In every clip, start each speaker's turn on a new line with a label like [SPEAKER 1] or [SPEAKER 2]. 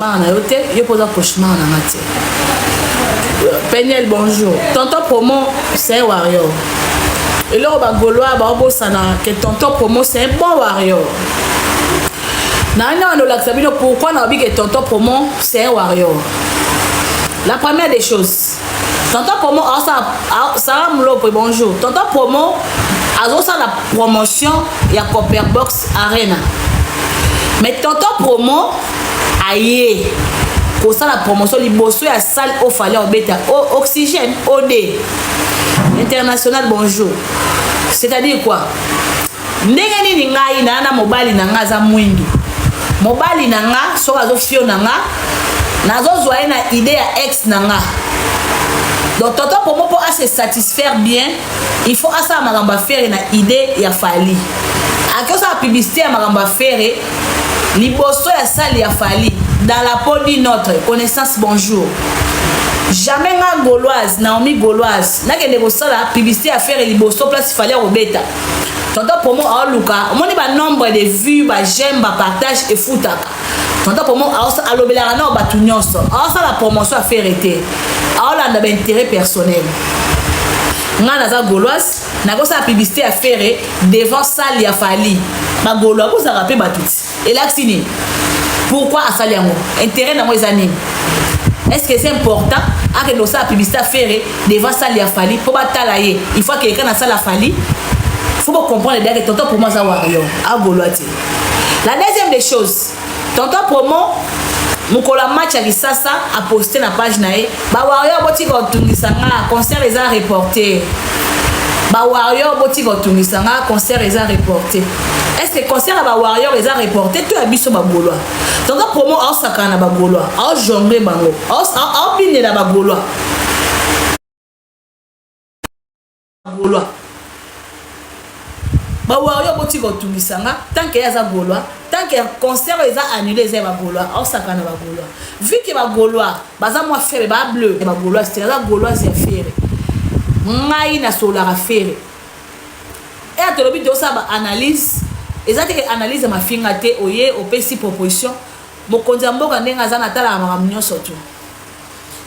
[SPEAKER 1] Je pose un cauchemar dans ma tête. Peniel, bonjour. Tonton Promo, c'est un warrior. Et là, on va gaulois, que tonton Promo, c'est un bon warrior. Pourquoi on a dit que tonton Promo, c'est un warrior? La première des choses, tonton Promo, ça bonjour. Tonton Promo, a la promotion, il y a Copperbox Arena. Mais tonton Promo, aïe, pour ça la promotion, il bosse à salle au fallait au bêta, oxygène, OD. International, bonjour. C'est-à-dire quoi? Ndengeni ni ngai na na mobali na nga za mwingi. Mobali na nga so azo fio na nga. Nazo zoye na idée ya ex na nga. Donc tonton Promo pour se satisfaire bien, il faut asa maramba faire na idée ya fali. Ako sa publicité ya maramba faire liboso ya salle ya fali dans la peau d'une autre connaissance bonjour. Jamais nga gauloise, Naomi gauloise. N'a que des la publicité à faire liboso place fallait au bêta. Tonton Promo a luka, on dit ba nombre de vues, ba j'aime, ba partage et foutaka. Tonton Promo a l'obéla na ba tunyonso. A ça la promotion à faire été. A on a intérêt personnel. Nga naza gauloise, na ko sa publicité à faire devant salle ya fali. Ba gaulois ko ça rappelle ba tout. Et là fini. Pourquoi à salle yango? Intérêt dans mes années. Est-ce que c'est important à que nous sa publicité à faire devant salle ya fali pour batalayer? Il faut que quelqu'un na salle ya fali. Faut pas comprendre que tonton Promo ça warrior à gauloite. La deuxième des choses, tonton Promo mukola match à Kisasa a posté na page nae ba warrior boti ko tungisanga concert les a reporté. Ba warrior boti ko tungisanga concert les a reporté. Est-ce que concert ba warrior les a reporté tout abiso ba gaulois. Tonton Promo a sakana ba gaulois, a jongler bango, a bine na ba gaulois. Gaulois. Ba warrior boti ko tungisanga tant que yaza gaulois, tant que concert les a annulé les ba gaulois, a sakana ba gaulois. Vu que ba gaulois, baza moi fait ba bleu, ba gaulois c'est la gaulois c'est faire. Ngai na sola faire. Et à tolobi de ça ba analyse, ezate que analyse ma finga te oye au pesi proposition. Mokonzi mboka ndenga za natala makambo nyonso tu.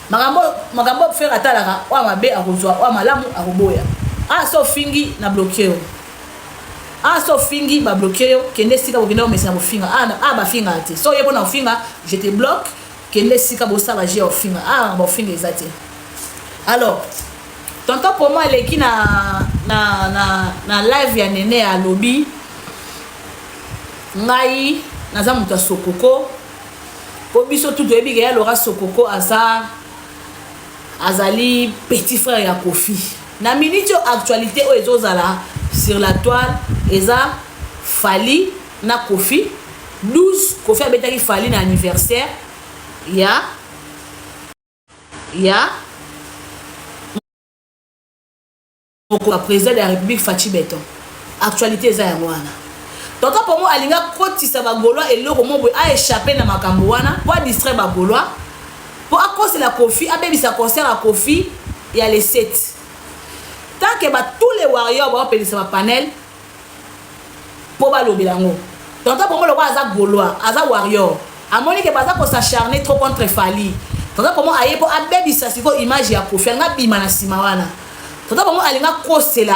[SPEAKER 1] Makambo faire atala wa mabe akozwa wa malamu akoboya. Ah so fingi na bloquer. Ah so fingi ba bloquer yo kende sika bokenda omesa bo finga. Ah ba finga te. So yebo na finga, je te bloque kende sika bo sa ba je o finga. Ah ba finga ezate. Alors, tonton Promo eleki na live ya nene ya lobby. Ngai naza muta sokoko. Po biso tout oyebi ke Laura Sokoko azali petit frère ya Kofi. Na minute actualité o ezozala sur la toile eza Fali na Kofi 12 Kofi abetaki Fali na anniversaire ya le président de la République Fachi Beton. Actualité eza ya mwana. Tonton Promo alinga kotisa ba gaulois et loko mo a échappé na makambo wana pour distraire ba gaulois. Pour à cause de la Kofi, a bébi sa concert à Kofi, il y a les 7. Tant que tous les warriors vont appeler ça panel pour ba lobilango. Tonton Promo le aza gaulois, aza warrior. A moni que baza ko s'acharner trop contre Fali. Tonton Promo aye pour a bébi sa siko image ya Kofi nga bima na sima wana. Tonton Promo alinga kosela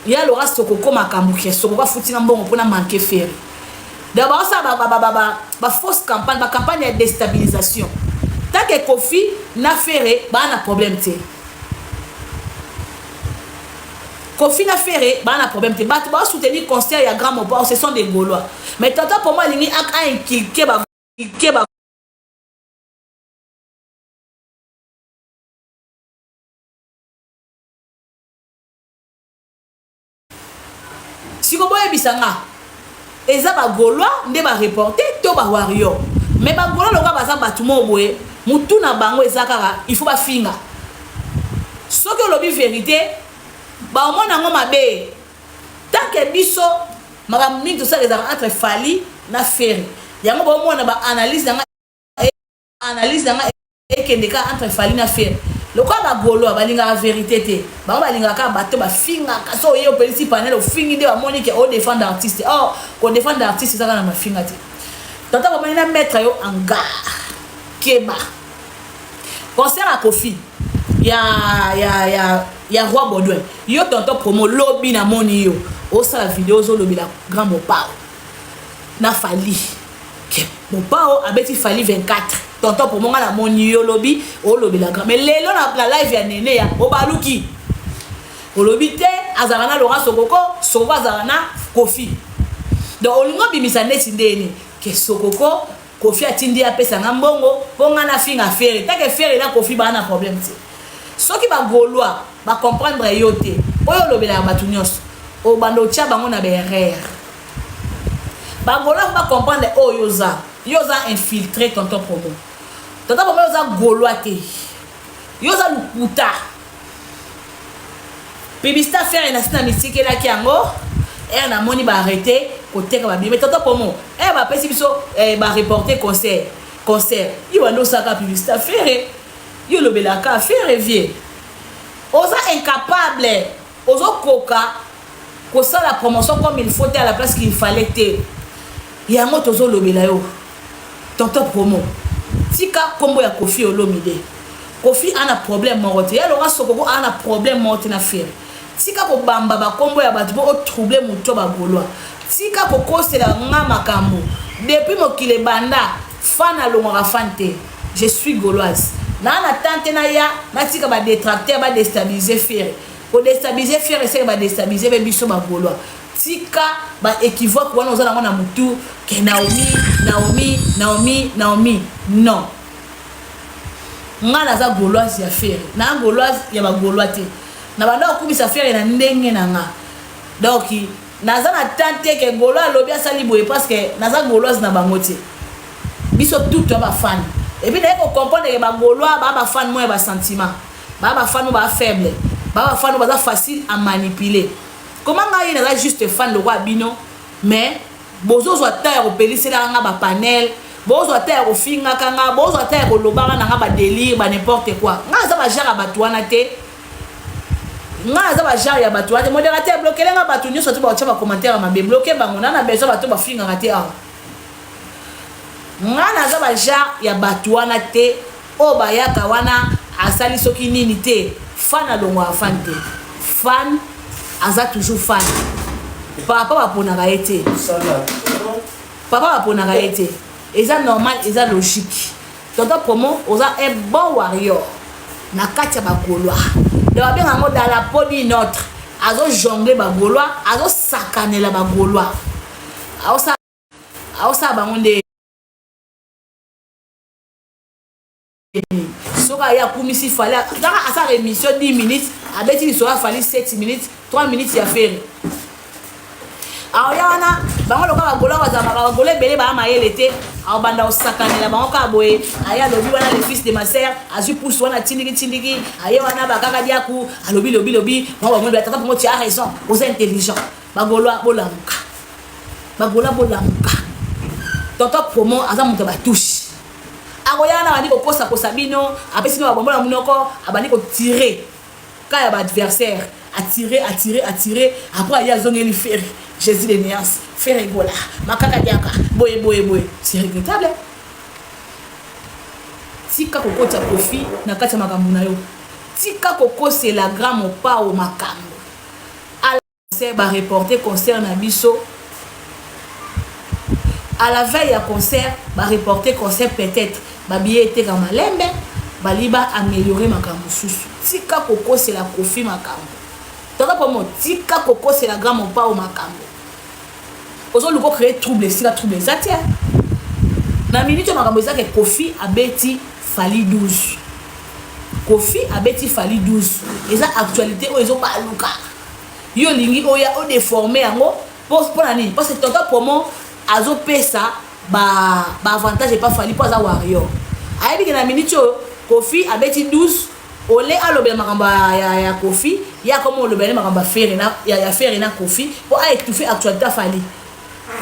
[SPEAKER 1] il y a Laura Sokoko makambuke Sokoko futina mbongo pona manquer faire. D'abord ça ba fausse campagne, ba campagne de déstabilisation. Tant que Kofi n'a fait ba na problème té. Kofi n'a fait ba na problème té. Ba soutenir concert ya grand mobo, ce sont des gaulois. Mais tonton pour moi lingi a inculqué ba si vous voyez bisanga eza ba gaulois nde ba reporter to ba warrior mais ba gaulois loka baza batumo boye mutu na bango ezakara il faut ba finga soki olobi vérité ba omona ngo mabe tant que biso makambo mingi tosala ezaka entre Fali na Ferry yango ba omona ba analyse nanga ekendeka entre Fali na Ferry. Le quoi ba gaulois balinga la vérité te ba balinga ka bato ba finga kaso yo police panel o fingi de ba monique o défendre artiste. Oh ko défendre artiste ça na ma finga te tonton ba na mettre yo en garde keba concert à Kofi ya Roi Baudouin yo tonton promo lobby na moni yo o sa vidéo zo lobby la grand Mopao na Fali ke Mopao abeti Fali 24 tonton promo na moni yo lobby o lobby la grand mais lelo na live ya nene ya o baluki o lobby te azarana Laurent Sokoko Sokoko azarana Kofi donc olingo bimisa neti ndeni ke Sokoko Kofi atindi apesa ngambongo bonga na finga fere take fere na Kofi ba na problème te soki ba Gaulois ba comprendre yo te oyo lobela batu nyonso o bando tia bango na berere ba Gaulois ba comprendre oyo za infiltré tonton promo yoza Gaulois te yoza lukuta publicité faire na sina misike la kiango na moni ba arrêter côté ka ba bi mais tonton promo ba pesi biso ba reporter concert yo bando saka publicité faire yo lobela ka faire vie oza incapable ozo koka ko ça la promotion comme il faut à la place qu'il fallait te yango tozo lobela yo tonton promo tika kombo ya Kofi Olomide Kofi ana problème morote ya Laurent Sokoko ana problème morote na faire tika ko bamba ba kombo ya batu o troubler muto ba Gaulois tika ko kosela nga makambo depuis mokile banda fana longora fante je suis gauloise na tante na ya na tika ba détracteur ba déstabiliser faire ko déstabiliser faire c'est ba déstabiliser be biso ba Gaulois tika ba équivoque wana ozana mona mutu ke Naomi non ngana za Gauloise ya faire na Gauloise ya ba Gaulois te na banda okumisa faire na ndenge na nga donc naza na tante ke Gaulois lobi asali boye parce que naza Gauloise na bango te biso tout ba fan et puis d'ailleurs comprendre que ba Gaulois ba fan moins ba sentiment ba fan ba faible ba fan ba facile à manipuler comment nga naza juste fan de roi bino mais bozo zo ta ko pelisela nga ba panel bozo ta ko finga kanga bozo ta ko lobanga nga ba délire ba n'importe quoi nga za ba jara batwana te nga za ba jara ya batwana modérateur bloquer nga batu nyo surtout ba tcha ba commentaire ma be bloquer bango na besoin batu ba finga ngate awa nga za ba jara ya batwana te o ba yaka wana asali soki nini te fan alongo afan te fan aza toujours fan papa va pour n'arrêter papa va pour n'arrêter et ça normal et ça logique tonton promo oza un bon warrior na katia ba Gaulois de ba bien ngo dans la peau d'une autre azo jongler ba Gaulois azo sakanela ba Gaulois aosa bangonde soka ya kumisi fallait dans sa émission 10 minutes abeti sera fallu 7 minutes 3 minutes ya faire aoyana bango loka ba Gaulois ba Gaulois belé ba mayele te au banda osakanela bango ka boye aya lobi wana le fils de ma sœur azu pousse wana tindiki aya wana ba kaka diaku alobi lobi bango ba tata pour tu as raison vous êtes intelligent ba Gaulois bolamuka tonton promo aza muto ba touche akoyana bandi ko kosa bino apesi no bombola munoko abandi ko tirer quand ya ba adversaire attirer après il y a zongeli faire Jésus de Néas faire rigola makaka diaka boye c'est regrettable tika kokota Kofi na kati makambo na yo tika kokose la grand Mopao makambo ala concert ba reporter concert na biso à la veille à concert ba reporter concert peut-être ba billet était comme malembe ba liba améliorer makambo susu tika kokose la Kofi makambo tonton promo tika kokose la grand Mopao makambo ozo luko créer trouble si la trouble ça tient na minute makambo ça que Kofi abeti Fali 12 et ça actualité o ezo ba luka yo lingi oya o déformer yango pour nani parce que tonton promo azo pesa ba avantage pas Fali pas za warrior ayebi que na minute Kofi abeti 12 ole alobela makambo ya Kofi ya comme olobela makambo faire na ya faire na Kofi pour étouffer actualité Fali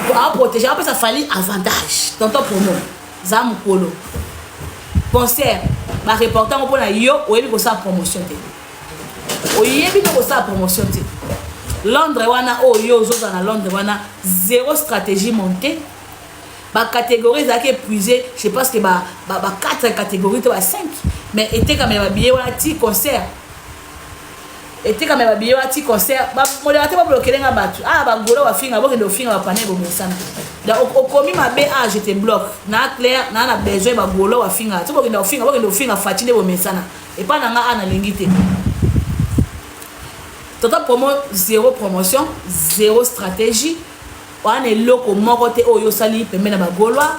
[SPEAKER 1] pour protéger après ça Fali avantage tonton promo za mukolo concert ba reporter pour na yo oyebi ko sa promotion te oyebi ko sa promotion te Londres wana o yo zo na Londres wana zéro stratégie montée ba catégorie ça qui épuisé je pense que ba 4 catégories to ba 5 mais était quand même ba billet wala ti concert était quand même ba billet wala ti concert ba modérateur ba bloquer nga batu ba golo wa finga boke do finga ba pané bo mesana da okomi mabe je te bloque na clair na besoin ba golo wa finga to boke do finga fatine bo mesana et pas nanga ana lingité Toto promo zéro promotion zéro stratégie on est loko moko te oyo sali pembena ba golwa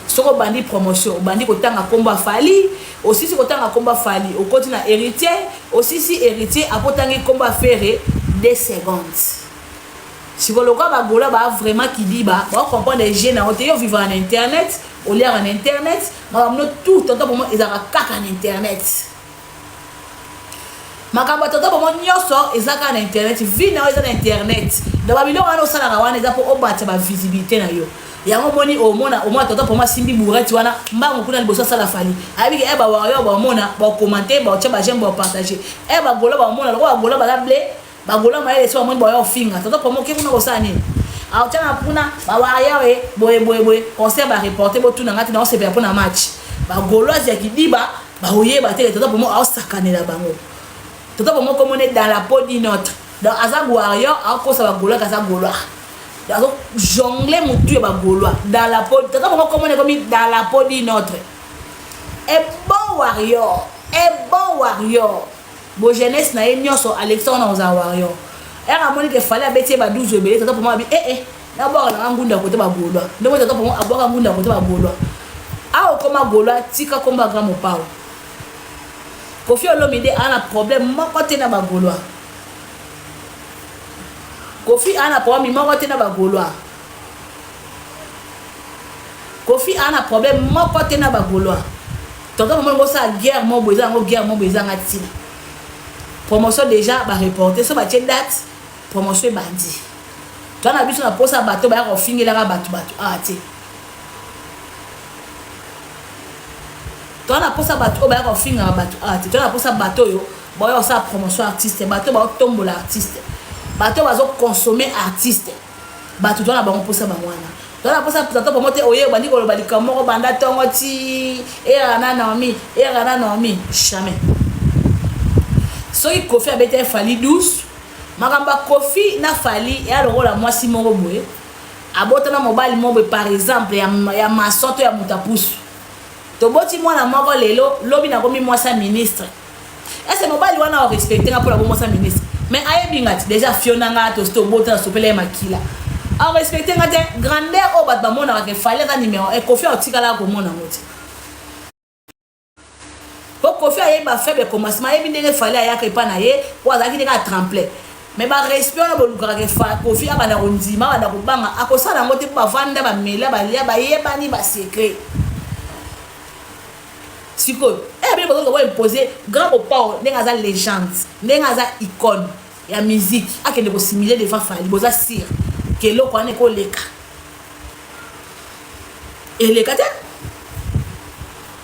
[SPEAKER 1] soko bandi promotion bandi kotanga komba fali aussi si kotanga komba fali au côté na héritier aussi si héritier apotangi komba ferré des secondes si vous le ba golwa ba vraiment qui dit ba comprendre les jeunes on te yo vivre en internet au lire en internet ma tout toto promo ils a kaka en internet makambo toto bomo nyoso ezaka na internet vi na eza na internet da babilo wana osala na wana eza po obata ba visibilité na yo yango moni omona toto pomo simbi bourrette wana mbango kuna liboso sala fali abiki eba wa yo ba mona ba commenter ba tcha ba j'aime ba partager eba golo ba mona lo ba golo ba blé ba golo ma ele so moni ba yo finga toto pomo ke kuna kosala nini a tcha na puna ba wa ya we boye concert ba reporter bo tuna ngati na on se perd pour na match ba golo ya kidiba ba oyeba te toto pomo a sakanela bango Toto pour moi comme on est dans la peau d'une autre. Dans Azag Warrior, à cause de la Gaulois, Azag Gaulois. Dans jongler mon Dieu, ma Gaulois. Dans la peau, Toto pour moi comme on est comme dans la peau d'une autre. Et bon warrior, Bon jeunesse na enyo so Alexandre Oza warrior. Et à mon que fallait abeter ba 12 obéi. Toto pour moi d'abord na ngunda côté ba Gaulois. Donc Toto pour moi abord ngunda côté ba Gaulois. Ah comme Gaulois, tika comme grand mon pao. Kofi Olomide a un problème moko te na ba Gaulois. Kofi a un problème moko te na ba Gaulois. Kofi a un problème moko te na ba Gaulois. Tonton mo sa guerre mo boza ngati. Promotion déjà ba reporter so ba tie date promotion bandi. Toi na biso na posa bato ba ko fingela ka bato ti. Toi na posa bato ba ko finga bato ti. Toi na posa bato yo ba yo sa promotion artiste bato ba tombola artiste. Bato ba zo consommer artiste. Bato toi na ba posa ba mwana. Toi na posa bato pour monter oye bandi ko bali kamoko banda tongo ti era na Naomi jamais. Soki Kofi abete fali douce makamba Kofi na fali ya lokola mwasi moko boye abota na mobile mobile par exemple ya mason to ya mutapusu to boti mwana moko lelo lobi na komi mwasa ministre est-ce mobile wana o respecter nga pour la mwasa ministre mais ayebi ngati déjà fiona nga to sto bota na sopele makila a respecter nga te grandeur o bat ba mona ka fali ka numéro e Kofi otikala ko mona ngoti Kofi a ba faible commencement et bien fallait ayaka pa na ye pour azaki ndeka tremplin mais ba respect na boluka ke fa Kofi a bana ondima bana kubanga akosala ngote ba vanda ba mela ba lia ba yebani ba secret siko bien bozo ko imposer grand papa ndenga za légende ndenga za icône ya musique akende ko similer devant Fally boza sir ke loko ane ko leka eleka te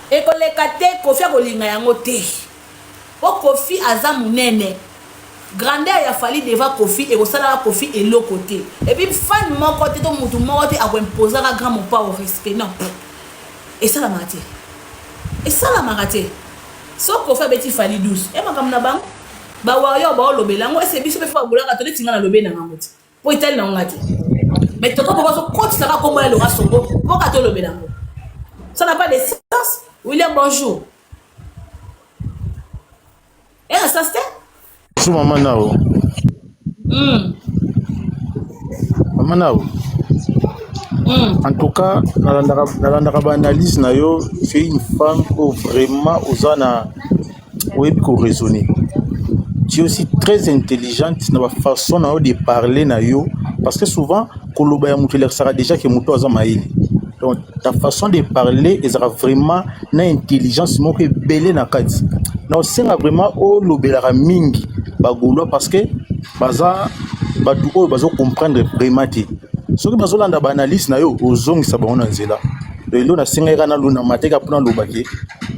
[SPEAKER 1] ekoleka te Kofi akolinga yango te po Kofi aza munene grandeur ya Fally devant Kofi ekosala Kofi eloko te et puis fan moko te to mutu moko te akoimposer ka grand mopa au respect non esalamaka te so Kofi abeti Fally douce e makambo na bango ba warrior ba olobela yango ese biso pe fa bolaka to tinga na lobe na yango te po itali na ngati mais toto ko so kotisa ka kombo ya loka songo po ka to lobela yango ça n'a pas de sens. William, bonjour. Et ça c'était?
[SPEAKER 2] Bonjour maman Nao. Maman Nao. En tout cas, dans la analyse nayo, c'est une femme qui vraiment osana web ko raisonner. Tu es aussi très intelligente dans la façon de parler nayo parce que souvent koloba ya mutu sera déjà que mutu azamaili. Donc ta façon de parler est vraiment une intelligence mo que belé na kati. Na osenga vraiment o lobela mingi bagolo parce que baza batu o bazo comprendre vraiment ti. Ce que bazo landa ba analyse na yo ozongisa ba ona nzela. lelo na senga kana luna mateka pona lobake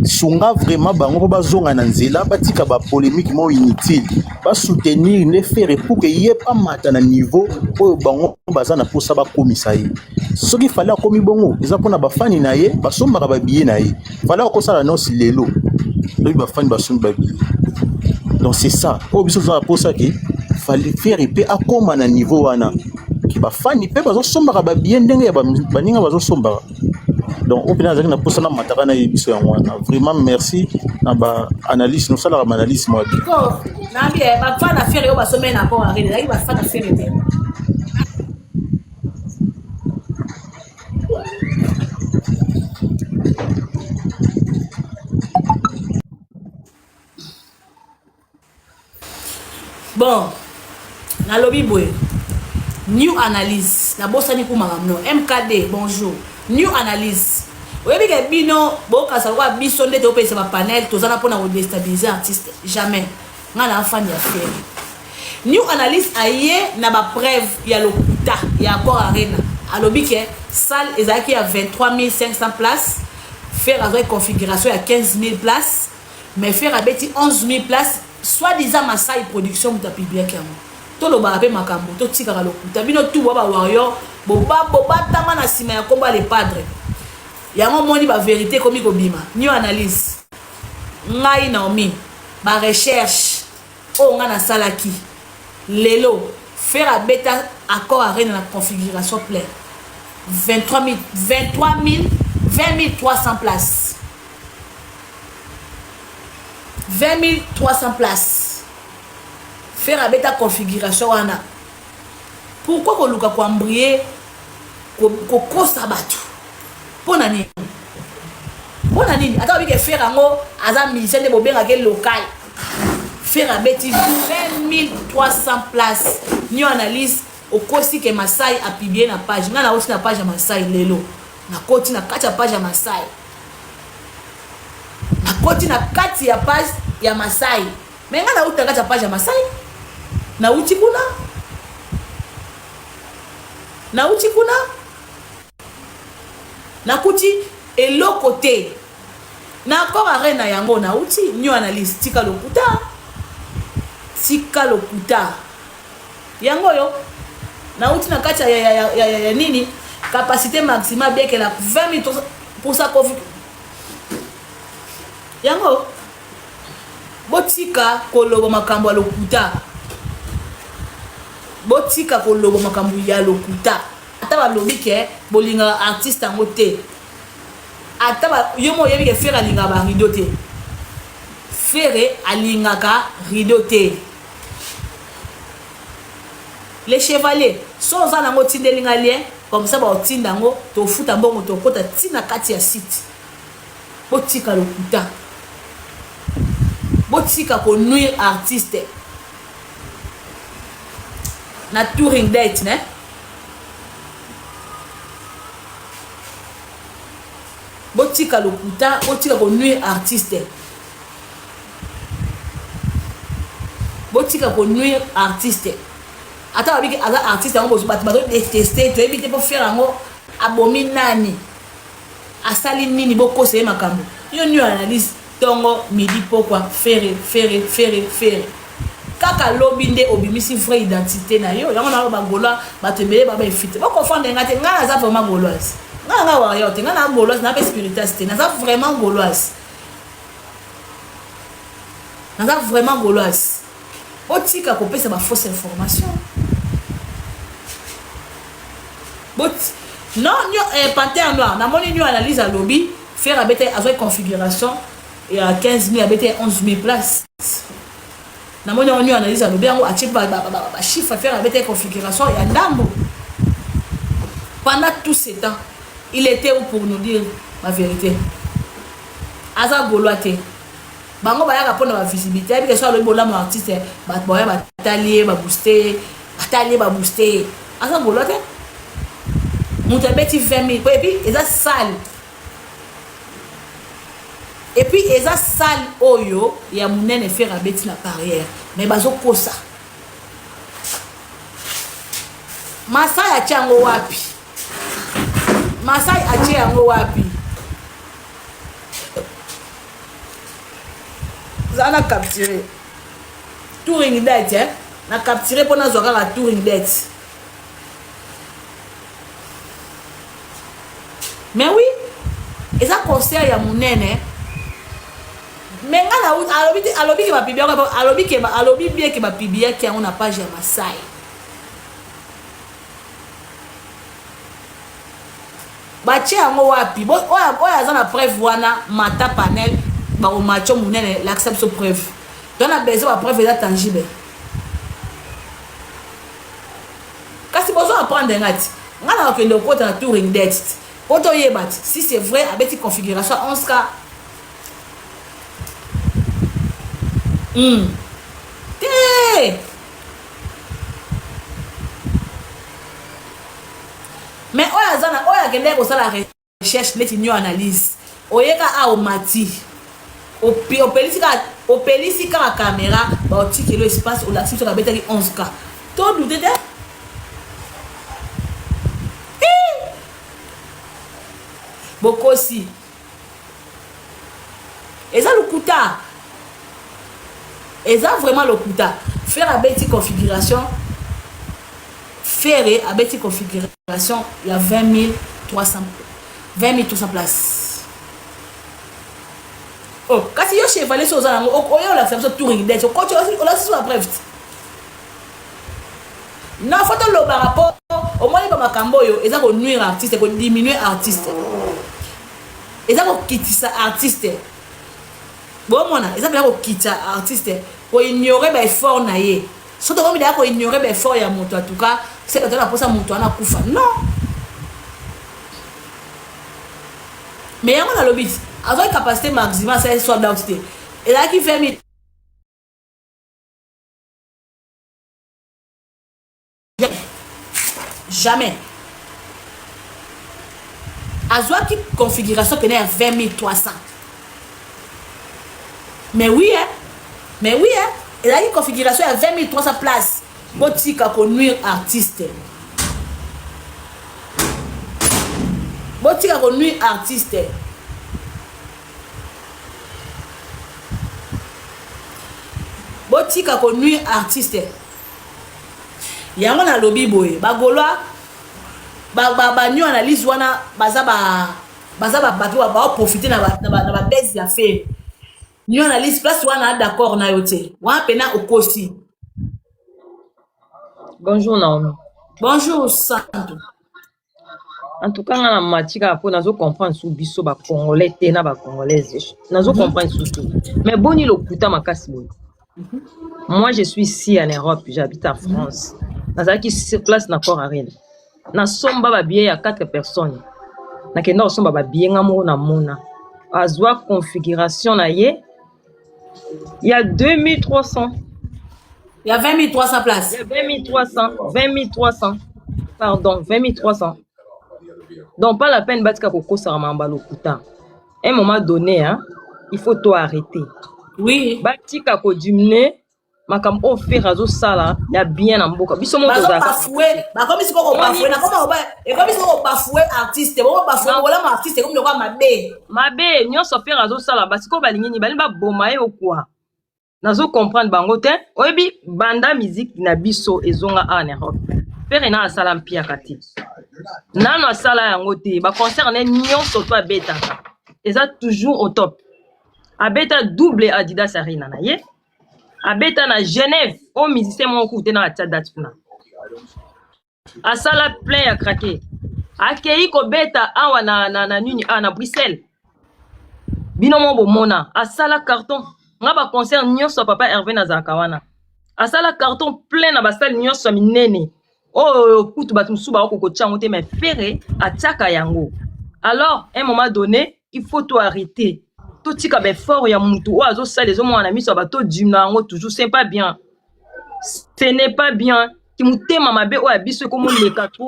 [SPEAKER 2] sunga vraiment bango ba zonga na nzela batika ba polémique mo inutile ba soutenir ne faire pour que yé pas mata na niveau oyo bango bazana posa ba komisa ye soki fallait akomi bongo eza pona ba fani na ye ba sombaka ba billet na ye fallait ko sala nosi lelo lobi ba fani ba somba billet donc c'est ça oyo biso za posa ki fallait faire epé akoma na niveau wana ki ba fani pe bazo sombaka ba billet ndenge ya baninga bazo sombaka. Donc, au final, on a posé la matériel et biso ya mwana. Vraiment merci na ba analyse, nous ça la analyse moi.
[SPEAKER 1] Ko, na bien, ba fa na faire yo ba sommet na ko arrêter. Là, il va faire na faire bien. Bon, na lobby boy. New analyse. Na bossa ni kuma ngamno. MKD, bonjour. New analyse. Oui, mais bino, bon, quand ça va, biso ndete au pays, ça va panel, tout ça n'a pas à déstabiliser artiste. Jamais. On a enfant y a fait. New analyse aïe, n'a pas preuve, il y a le kuta, il y a encore arena. Alors, que salle, il y a 23 500 places. Faire avec configuration, il y a 15 000 places. Mais faire avec 11 000 places, soi-disant, ma salle production, vous tapez bien qu'il y a. Tout le barapé makambo, tout tika le kuta. Bino tout baba warrior, boba tama na sima ya komba les padres. Yango moni ba vérité comme ko bima. New analyse. Ngai Naomi, ba recherche. O nga na salaki. Lelo, faire à bêta accord à rien dans la configuration pleine. 20 300 places. 20 300 places. Faire à bêta configuration wana. Pourquoi ko luka ko embrier ko sabatu? Pona nini? Pona nini? Attends, avec faire ango aza musicien de bobenga ke local. Faire à bêti 20 300 places. New analyse au kosi ke Masai a publié na page. Nga na aussi na page ya Masai lelo. Na koti na kati ya page ya Masai. Na koti na kati ya page ya Masai. Mais nga na uta kati ya page ya Masai. Na uti kuna. Na uti kuna. Na kuti eloko te. Na encore arena yango na uti new analyse tika lokuta. Tika lokuta. Yango yo. Na uti na kati ya nini? Capacité maximale bien que la 20 000 pour ça COVID. Yango. Botika kolobo makambo lokuta. Botika kolobo makambo ya lokuta. Ata ba lobi ke bolinga artiste en moté. Ata ba yomo yebi ke faire alinga ba rideau te. Faire alinga ka rideau te. Les chevaliers sont en nango tindelinga lien comme ça ba otindango to futa mbongo to kota tina kati ya site. Botika lokuta. Botika ko nuire artiste. Na touring date ne. Botika lokuta, botika ko nuire artiste. Botika ko nuire artiste. Attends avec un artiste on va tester tu éviter pour faire un abominani. Asali nini boko c'est makambo. Yo new analyse tongo midi pourquoi faire. Kaka lobinde obimisi vraie identité na yo. Yango na ba goloa ba tembele ba efite. Ba confondre ngate ngana za vraiment goloise. Ngana wa yo te ngana goloise na pas spiritualité. Na za vraiment goloise. Na za vraiment goloise. Otika ko pesa ba fausse information. But non, Panthéon noir. Na moni new analyse à lobby, faire avec une configuration et à 15 000 avec 11 000 places. Na moni new analyse à lobby, on a check chiffre faire avec une configuration et à Ndambo. Pendant tout ce temps, il était où pour nous dire la vérité. Aza goloate. Bango ba ya répondre à la visibilité avec que soit le bola mon artiste ba boya ba talier ba booster Aza goloate. Mon petit 20 000 et puis ils a salle. Et puis ils a salle oyo ya munene faire abeti la carrière mais bazo kosa. Masa ya chango wapi? Masai atie yango wapi? Zana capturé. Touring date, hein? Na capturé pour na zoka la touring date. Mais oui, et ça conseil ya munene. Mais nga na alobi ke ba pibia alobi bien ke ba pibia ki on a page ya Masai. Bache yango wapi? Oya za na preuve wana mata panel ba o macho munene l'accepte so preuve. Donc na besoin ba preuve tangible. Kasi bozo apprendre ngati. Nga na okende ko ta touring date. Auto yebat si c'est vrai avec une configuration 11K. Mais oya kende ko sala recherche net new analyse. Oyeka a o mati. O pelisika la caméra ba o tiki lo espace o la sur la betaki 11K. To douter de beaucoup aussi. Et ça le coûta. Et ça vraiment le coûta. Faire la petite configuration. Faire la petite configuration. Il y a 20 300 places. Oh, quand il y a chevalier sur ça, on a l'acceptation touring date. On a sur la preuve. Non, faut que le rapport. Au moins, il va m'acamboyo. Et ça va nuire artiste. Et va diminuer artiste. Et ça va quitter ça artiste. Bon, moi, et ça va quitter artiste. Pour ignorer les efforts naïe. Surtout comme il a pour ignorer les efforts, il y a mon en tout cas. C'est quand on a posé mon toit, on a couffé. Non. Mais il y a un lobby. Avec une capacité maximale, c'est soit d'identité. Et là, qui fait mi. Jamais. Azwa qui configuration qui est à 20 300. Mais oui, hein. Mais oui, hein. Et là, une configuration à 20 300 places. Boutique à conduire artiste. Boutique à conduire artiste. Boutique à conduire artiste. Il y a un lobby boy. Bagoloa. Ba new analyse wana baza batu ba profiter na ba base ya fait. New analyse place wana d'accord na yote. Wa pena okosi.
[SPEAKER 3] Bonjour Naomi.
[SPEAKER 1] Bonjour Santo.
[SPEAKER 3] En tout cas, na matika po nazo comprendre sous biso ba congolais te na ba congolaise. Nazo comprendre sous tout. Mais boni lokuta makasi boy. Moi je suis ici en Europe, j'habite en France. Nazaki sur place na port arène. Na somba ba billet à 4 personnes. Na kenda somba ba billet ngamo na mona. Azwa configuration na ye. Il y a 2300.
[SPEAKER 1] Il y a 20 300 places.
[SPEAKER 3] Il y a 20 300. Pardon, 20 300. Donc pas la peine batika koko saramamba lokuta. À un moment donné, hein, il faut tout arrêter.
[SPEAKER 1] Oui.
[SPEAKER 3] Batika ko diminuer. Makam offrir azo sala ya bien en mboka biso mo
[SPEAKER 1] toza bafoué ba comme si ko bafoué na comme ba et comme si ko bafoué artiste bo bafoué wala ma artiste comme lokwa mabe
[SPEAKER 3] nyonso faire azo sala basiko balingi ni bali ba boma ye okwa nazo comprendre bango te oyebi banda musique na biso ezonga en Europe faire na sala mpia kati nano sala yango te ba concert ne nyonso to abeta eza toujours au top abeta double Adidas Arena na ye abeta na Genève au musicien mon côté na ta date na asala plein ya craquer akei ko beta awa na nini na Bruxelles bino mo bomona asala carton nga ba concert nyonso papa Hervé na zakawana asala carton plein na basali nyonso minene oh kutu batu suba ko tchango te mais ferré ataka yango alors à un moment donné il faut tout arrêter. Tout ce qui est fort, il y a mon tour. Les hommes ont mis sur bateau d'humain, toujours, c'est pas bien. Ce n'est pas bien. Qui m'a dit, maman, bé, ouais, biso, comme on les quatre.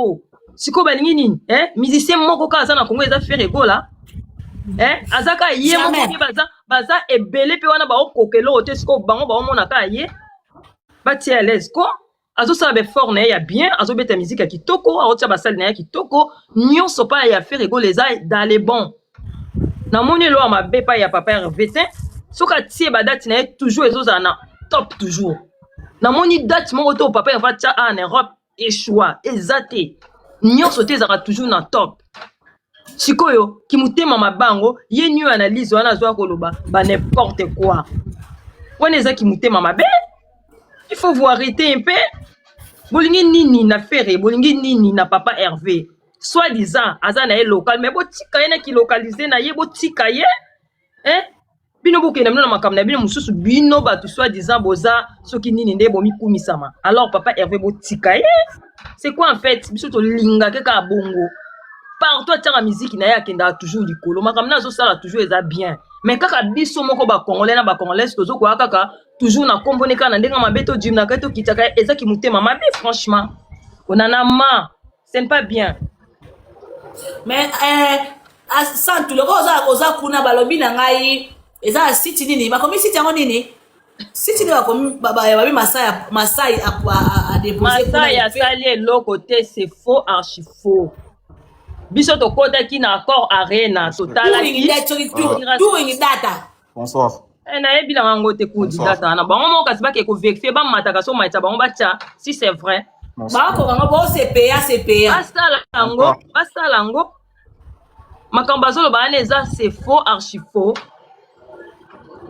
[SPEAKER 3] Si ko balingini, hein, musicien, mon coca, ça n'a pas fait faire ego là. Hein, azaka, yé, mon coca, baza, et belé, puis on a ba, kokelo, te, sko, bango, ba, on a ka, yé. Bati à l'aise, quoi. azosala befort na ye ya bien azobeta musique ya kitoko aotia basali na ye ya kitoko nyonso pa ya faire ego eza dans les bons namoni elo ya mabe pa ya papa Hervé te soki atie badati na ye toujours ezozala na top toujours namoni date moko te papa Hervé atia en Europe échoua eza te nyonso te ezalaka toujours na top sikoyo kimutema mabango ye new analyse wana azwa koloba ba n'importe quoi wana eza kimutema mabe il faut vous arrêter un peu bolingi nini na fere bolingi nini na papa Hervé soi-disant aza na ye local mais botika ye na ki localiser na ye botika ye bino bokenda bino na makambo na bino mosusu bino bato soi-disant boza soki nini nde bomikumisama alors papa Hervé botika ye c'est quoi en fait biso tolinga kaka bongo partout atiaka musique na ye akendaka toujours likolo makambo na azosala toujours eza bien mais kaka biso moko bacongolais na bacongolaise tozokoya kaka toujours na kombone kaka na ndenge mabe todimnaka ye tokitaka eza kimutema mabe franchement onana ma ce n'est pas bien
[SPEAKER 1] mais santu loko oza kuna balobi na ngai eza site nini bakomi site yango nini site nini bakomi babi Masai a déposé
[SPEAKER 3] Masai asali eloko te c'est faux archi faux biso tokotaki na accord arena totalaki
[SPEAKER 1] data
[SPEAKER 4] bonsoir
[SPEAKER 3] nayebi na yango te kudi data wana bango moko kasi bake koverifie bamataka so maita bango batya si c'est vrai
[SPEAKER 1] bakokango bosepeya
[SPEAKER 3] basala yango makambo azoloba wana eza c'est faux archi faux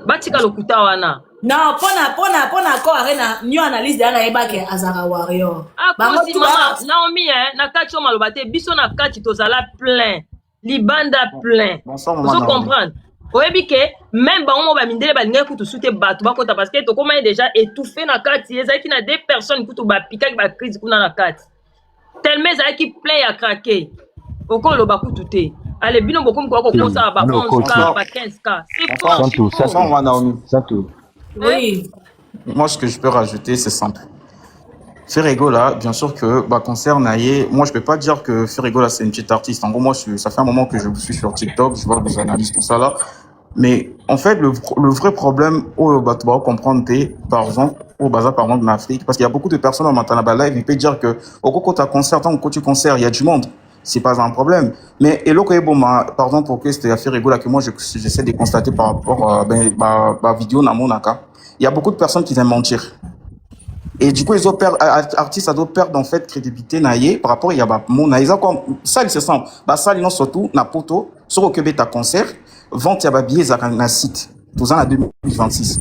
[SPEAKER 3] batika lokuta wana
[SPEAKER 1] non pona accord arena new analyse de ana yebake azaka warrior
[SPEAKER 3] akosi mama Naomi na kati o maloba te biso na kati tozala plein libanda plein ozo comprendre oyebi ke même bango mo bamindele balingaki kutu su te bato bakota parce que tokomai déjà étouffé na kati ezalaki na 2 personnes kutu bapikaki bacrise kuna na kati tellement ezalaki plein ya craqué okoloba kutu te ale bino bokomi kwa kokosala ba 11K ba 15K c'est fort
[SPEAKER 1] oui.
[SPEAKER 4] Moi, ce que je peux rajouter, c'est simple. Ferrego, là, bien sûr que, concerne Naye, moi, je peux pas dire que Ferrego, là, c'est une petite artiste. En gros, moi, ça fait un moment que je suis sur TikTok, je vois des analyses, tout ça, là. Mais, en fait, le vrai problème, tu vas comprendre, par exemple, par exemple, en Afrique, parce qu'il y a beaucoup de personnes en Matana live, ils peuvent dire que, au cours de concert, tant que tu concerts, il y a du monde. C'est pas un problème. Mais, et par exemple, pour que c'était affaire rigolo, que moi, j'essaie de constater par rapport à ma vidéo, dans mon naka, il y a beaucoup de personnes qui aiment mentir. Et du coup, les autres artistes, ça doit perdre, en fait, crédibilité, naïe, par rapport, il y a, mon naïsa, comme, ça, c'est simple. Ça, non, surtout, na poto, sur au Québec, ta concert, vente, il y a billet, ça, na site. Tout en 2026.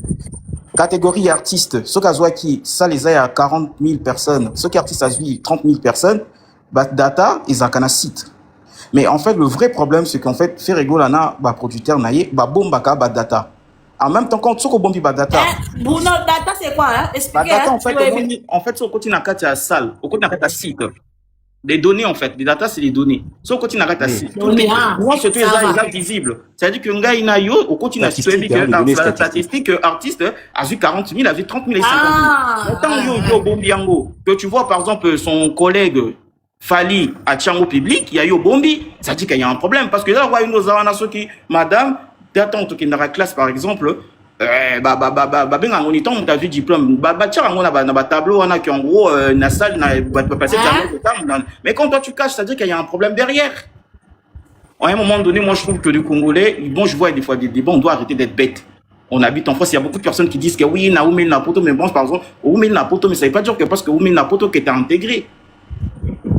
[SPEAKER 4] Catégorie artiste, ceux qui, ça, les a 40 000 personnes. Ceux qui artistes, ça, 30 000 personnes. Data, ils ont un site. Mais en fait, le vrai problème, c'est qu'en fait, Ferrego, lana, producteur, naïe, bombaka, data. En même temps, quand tu as bombi data.
[SPEAKER 1] Bruno, data, c'est quoi, hein? Expliquez.
[SPEAKER 4] Data, en fait, au côté de la salle, au côté de la site. Les données, en fait. Les data, c'est les données. Au côté de la site. Moi, c'est tout est visible. C'est-à-dire que Nga Inayo, au côté de la statistique, artiste, a vu 40 000, a vu 30 000 et 50 000. Tant au bombiango, que tu vois, par exemple, son collègue, Fali à Tchango public, il y a eu au Bombi, ça dit qu'il y a un problème. Parce que là, madame, d'attendre qu'il y ait la classe, par exemple, ben, on y tombe, t'as vu diplôme, tiens, on a un tableau, on a qui en gros, na salle, na passer mais quand toi tu caches, ça dit qu'il y a un problème derrière. À un moment donné, moi je trouve que les Congolais, bon, je vois des fois des débats, on doit arrêter d'être bêtes. On habite en France, il y a beaucoup de personnes qui disent que oui, Naoumi Napoto, mais bon, par exemple, Oumi Napoto, mais ça veut pas dire que parce que Oumi Napoto qui était intégré.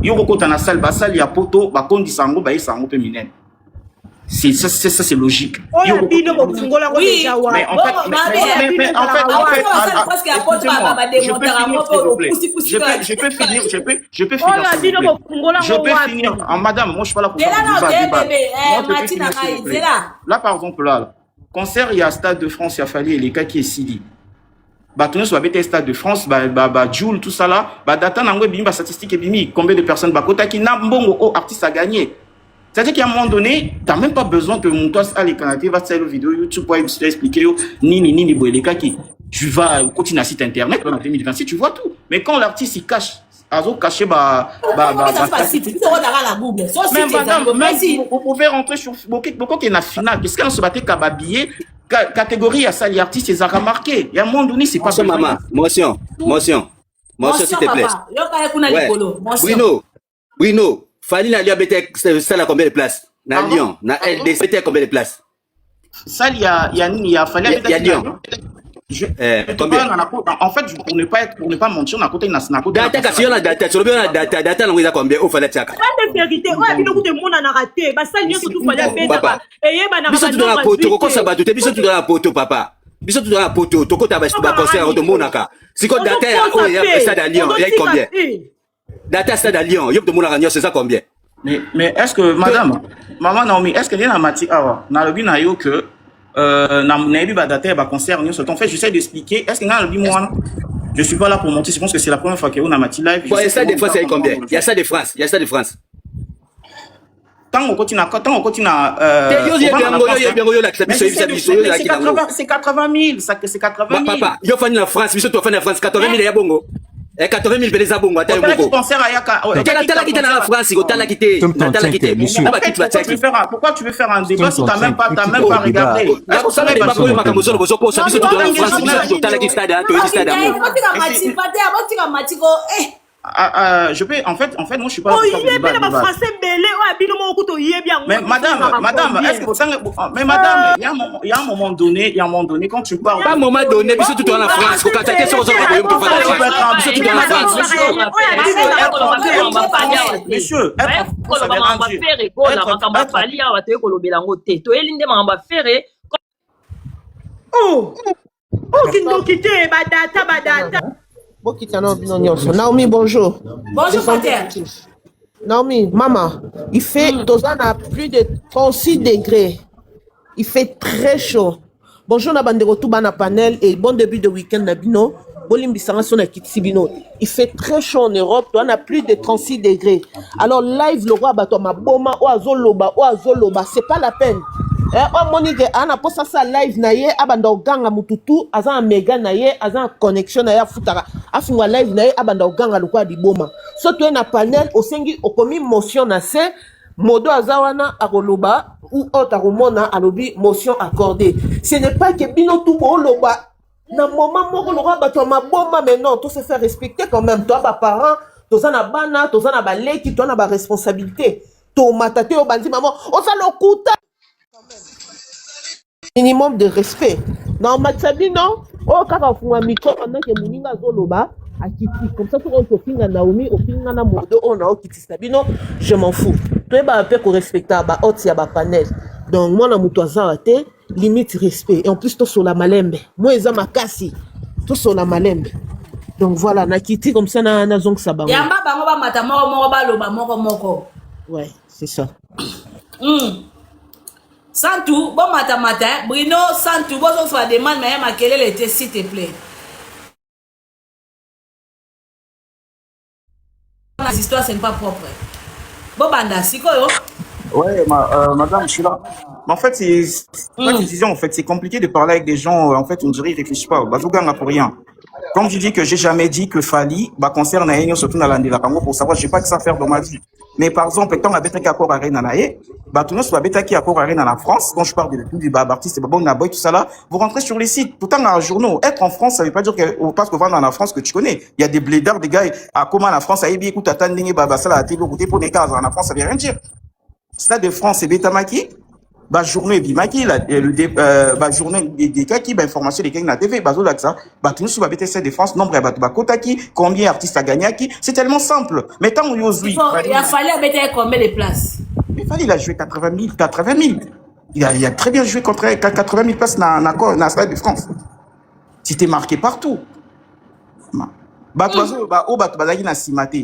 [SPEAKER 4] Yoko na salle il y a poto ba kondi sango ba sango pe minen. C'est ça c'est logique.
[SPEAKER 1] Oui,
[SPEAKER 4] mais en fait je peux finir. Madame, moi je suis pas là pour ça. Là par exemple là, concert il y a Stade de France, il y a fallu les cas qui est Sidi. Batoune soit bête Stade de France, Joule, tout ça là, data n'angwe bimba statistique et bimi, combien de personnes bakota qui n'a mbongo artiste a gagné. C'est-à-dire qu'à un moment donné, t'as même pas besoin que mon toit à les Canadiens va faire une vidéo YouTube pour expliquer ni boyeleka qui tu vas continuer à site internet en 2026, tu vois tout. Mais quand l'artiste il cache, azo caché même vous pouvez rentrer sur beaucoup qui est na finale, qu'est-ce qu'on se battait qu'à babiller catégorie à ça les artistes ils ont remarqué. Il y a un moment donné c'est pas
[SPEAKER 5] maman, motion. Mention, s'il te plaît.
[SPEAKER 1] papa. Yo kaya kuna
[SPEAKER 5] Ouais.
[SPEAKER 1] likolo. Mention.
[SPEAKER 5] Bruno. Fali na Lyon bête ça à combien de places? Na Lyon, na LDC bête combien de places?
[SPEAKER 4] Ça, il y a fallu
[SPEAKER 5] Il y a Lyon. Combien?
[SPEAKER 4] En fait, pour ne pas mentir, on a côté
[SPEAKER 5] Data kasi na data, sur bien data na ngeza combien au fallait tiaka.
[SPEAKER 3] Pas de vérité. Ouais, bino kute mona na raté. Ba ça nyonso tout fallait beta ba. Eye ba na
[SPEAKER 5] Biso tu dans la poto, ko ça bato te biso tu dans la poto papa. Biso tu dans la poto, to ko ta ba concert au monaka. Si ko data ya stade à Lyon, il y a combien? Data stade à Lyon, yo de monaka c'est ça combien?
[SPEAKER 4] Mais est-ce que maman Naomi, est-ce que y a mati awa na lobi na yo que na yebi ba data ba concert nyonso. En fait, j'essaie d'expliquer. Est-ce que na lobi moi je suis pas là pour mentir, je pense que c'est la première fois que on a mati live.
[SPEAKER 5] Bon, il y a ça de France, il y a combien? Il y a ça de France, il y a ça de France.
[SPEAKER 4] Tant on continue
[SPEAKER 5] c'est
[SPEAKER 4] 80 000, c'est 80 000.
[SPEAKER 5] Papa, yo fani la France, biso to fani la France 80 000 ya bongo. 80 000 beleza bongo ata yo bongo. Tala kita na la France, ko tala kité. Tala kité.
[SPEAKER 4] Pourquoi tu veux faire un débat si t'as même pas regardé?
[SPEAKER 5] La ko sala débat ko makambo solo bozo ko biso to na France, biso to tala ki stade to stade amu.
[SPEAKER 4] Je peux, en fait, moi, je suis pas. Mais madame, est-ce que mais madame, il y a un moment donné, quand tu parles.
[SPEAKER 5] Pas un moment donné, biso tout dans la France, ko katake sur zo ko yomto fala. Biso tout dans la France.
[SPEAKER 4] Monsieur,
[SPEAKER 6] Naomi, bonjour.
[SPEAKER 1] Bonjour, Pater.
[SPEAKER 6] Naomi, maman, il fait, Tozan a plus de 36 degrés. Il fait très chaud. Bonjour, na bandero tout bana panel et bon début de week-end, Nabino. Il fait très chaud en Europe, on a plus de 36 degrés. Alors, live, le roi Batoma, Boma, Oazoloba, c'est pas la peine. Oh Monique, ana posa sa live na ye abanda oganga mututu aza mega na ye aza connexion na ye futara afunga live na ye abanda oganga lokwa di boma so to na panel osengi okomi motion na se modo azawana akoloba ou autre akomona alobi motion accordée. Ce n'est pas que bino tout loba na moment moko lokwa bato maboma mais non tout se fait respecter quand même toi ba parents tozana bana tozana baleki toi na ba responsabilité to matate o bandi maman o sa lokuta minimum de respect. Non, Matsabi, non. Oh, quand on a un micro, pendant que Mouninga Zoloba a quitté. Comme ça, pour qu'on finisse Naomi, on finit na Modo, on a quitté Sabino, je m'en fous. Tu es un peu respectable, il y a un panel. Donc, moi, je suis limite respect. Et en plus, tu es sur la malembe. Moi, je suis kassi. Tu es sur la malembe. Donc, voilà, na quitté comme ça, na zong sabang.
[SPEAKER 1] Yamba, bango, matama, moko.
[SPEAKER 6] Ouais, c'est ça.
[SPEAKER 1] Santou, bon matin, Bruno, Santou, bon, on se demande, mais quelle était, s'il te plaît. Les histoires, ce n'est pas propre. Bon, banda, c'est quoi,
[SPEAKER 4] ouais, madame, je suis là. Mais en fait, c'est pas une décision, en fait, c'est compliqué de parler avec des gens, en fait, on dirait, ils réfléchissent pas. Bazouga pour rien. Comme je dis que j'ai jamais dit que Fali, concerne Aïnyo, surtout dans l'Andela Congo, pour savoir, je sais pas que ça faire dans ma vie. Mais par exemple, quand on a bêté accord à Reine Anaye, tout le monde soit bêté qui accord à Reine en France, quand je parle de tout du artiste, bon, Naboy, tout ça là, vous rentrez sur les sites, tout le temps dans un journal. Être en France, ça veut pas dire que, parce que vous dans la France que tu connais. Il y a des blédards, des gars, à comment la France a ébi, écoute, attends, ça là, t'es côté pour des cases, en France, ça veut rien dire. Stade de France, c'est Bétamaki. Journée bimaki journée des cas qui information des cas na TV bazo là ça tout nous sur BTC de France nombre ba kotaki combien artistes a gagné qui c'est tellement simple mais tant on ose lui
[SPEAKER 1] il a fallu mettre combien de places
[SPEAKER 4] il fallait il a joué 80 000 il a très bien joué contre 80 000 places na Stade de France c'était marqué partout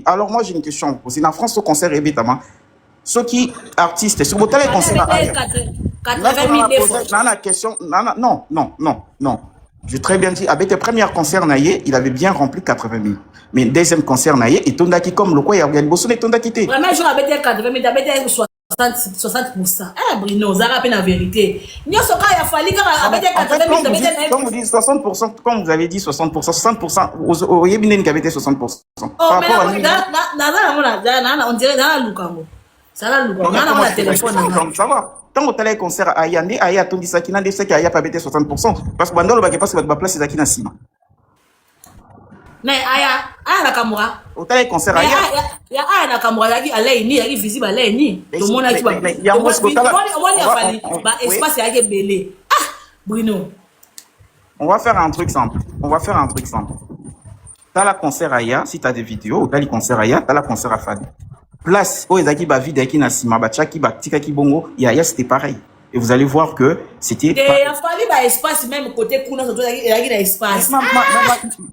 [SPEAKER 4] alors moi j'ai une question à vous poser en France au concert et bétama ceux qui artistes sur votre télé concert
[SPEAKER 1] 80 000
[SPEAKER 4] la question non j'ai très bien dit avec tes premiers concerts naïe il avait bien rempli 80 000 mais deuxième concert naïe et tondaki comme le quoi il y a bien bossé les tondaki té
[SPEAKER 1] vraiment jour avec 80 000 avec 60%. Bruno, ça rappelle la vérité. Nous sommes il a fallu avec 80 000
[SPEAKER 4] comme vous dites 60%, comme vous avez dit 60%, 60%, au Yémen qui avait été 60%.
[SPEAKER 1] Oh, mais on dirait dans la Lukango. Ça là, Lukango. On a téléphone.
[SPEAKER 4] Ça va. Tant que tu as un concert à Yandé, à Yatondi Sakina, des qui a pas été 60%. Parce que Bandolo va passer votre place, c'est Zakina Sima.
[SPEAKER 1] Mais aya na kamura.
[SPEAKER 5] Autant les concerts
[SPEAKER 1] Mais
[SPEAKER 5] ailleurs.
[SPEAKER 1] aya na kamura yaki alei ni yaki visible alei ni.
[SPEAKER 5] Mais
[SPEAKER 1] Tout le monde a qui va.
[SPEAKER 5] mais il y a un mot,
[SPEAKER 1] On
[SPEAKER 5] oui.
[SPEAKER 1] espace yaki belé. Ah Bruno.
[SPEAKER 5] On va faire un truc simple. T'as la concert Aya, si t'as des vidéos, t'as les concerts Aya, t'as la concert à Fali. Place, oh, ezaki ba vide qui na sima, ba tchaki, ba tika ki bongo, Aya, c'était pareil. Et vous allez voir que c'était.
[SPEAKER 1] Il a fallu bah espace même côté Kuna, surtout il y a espace.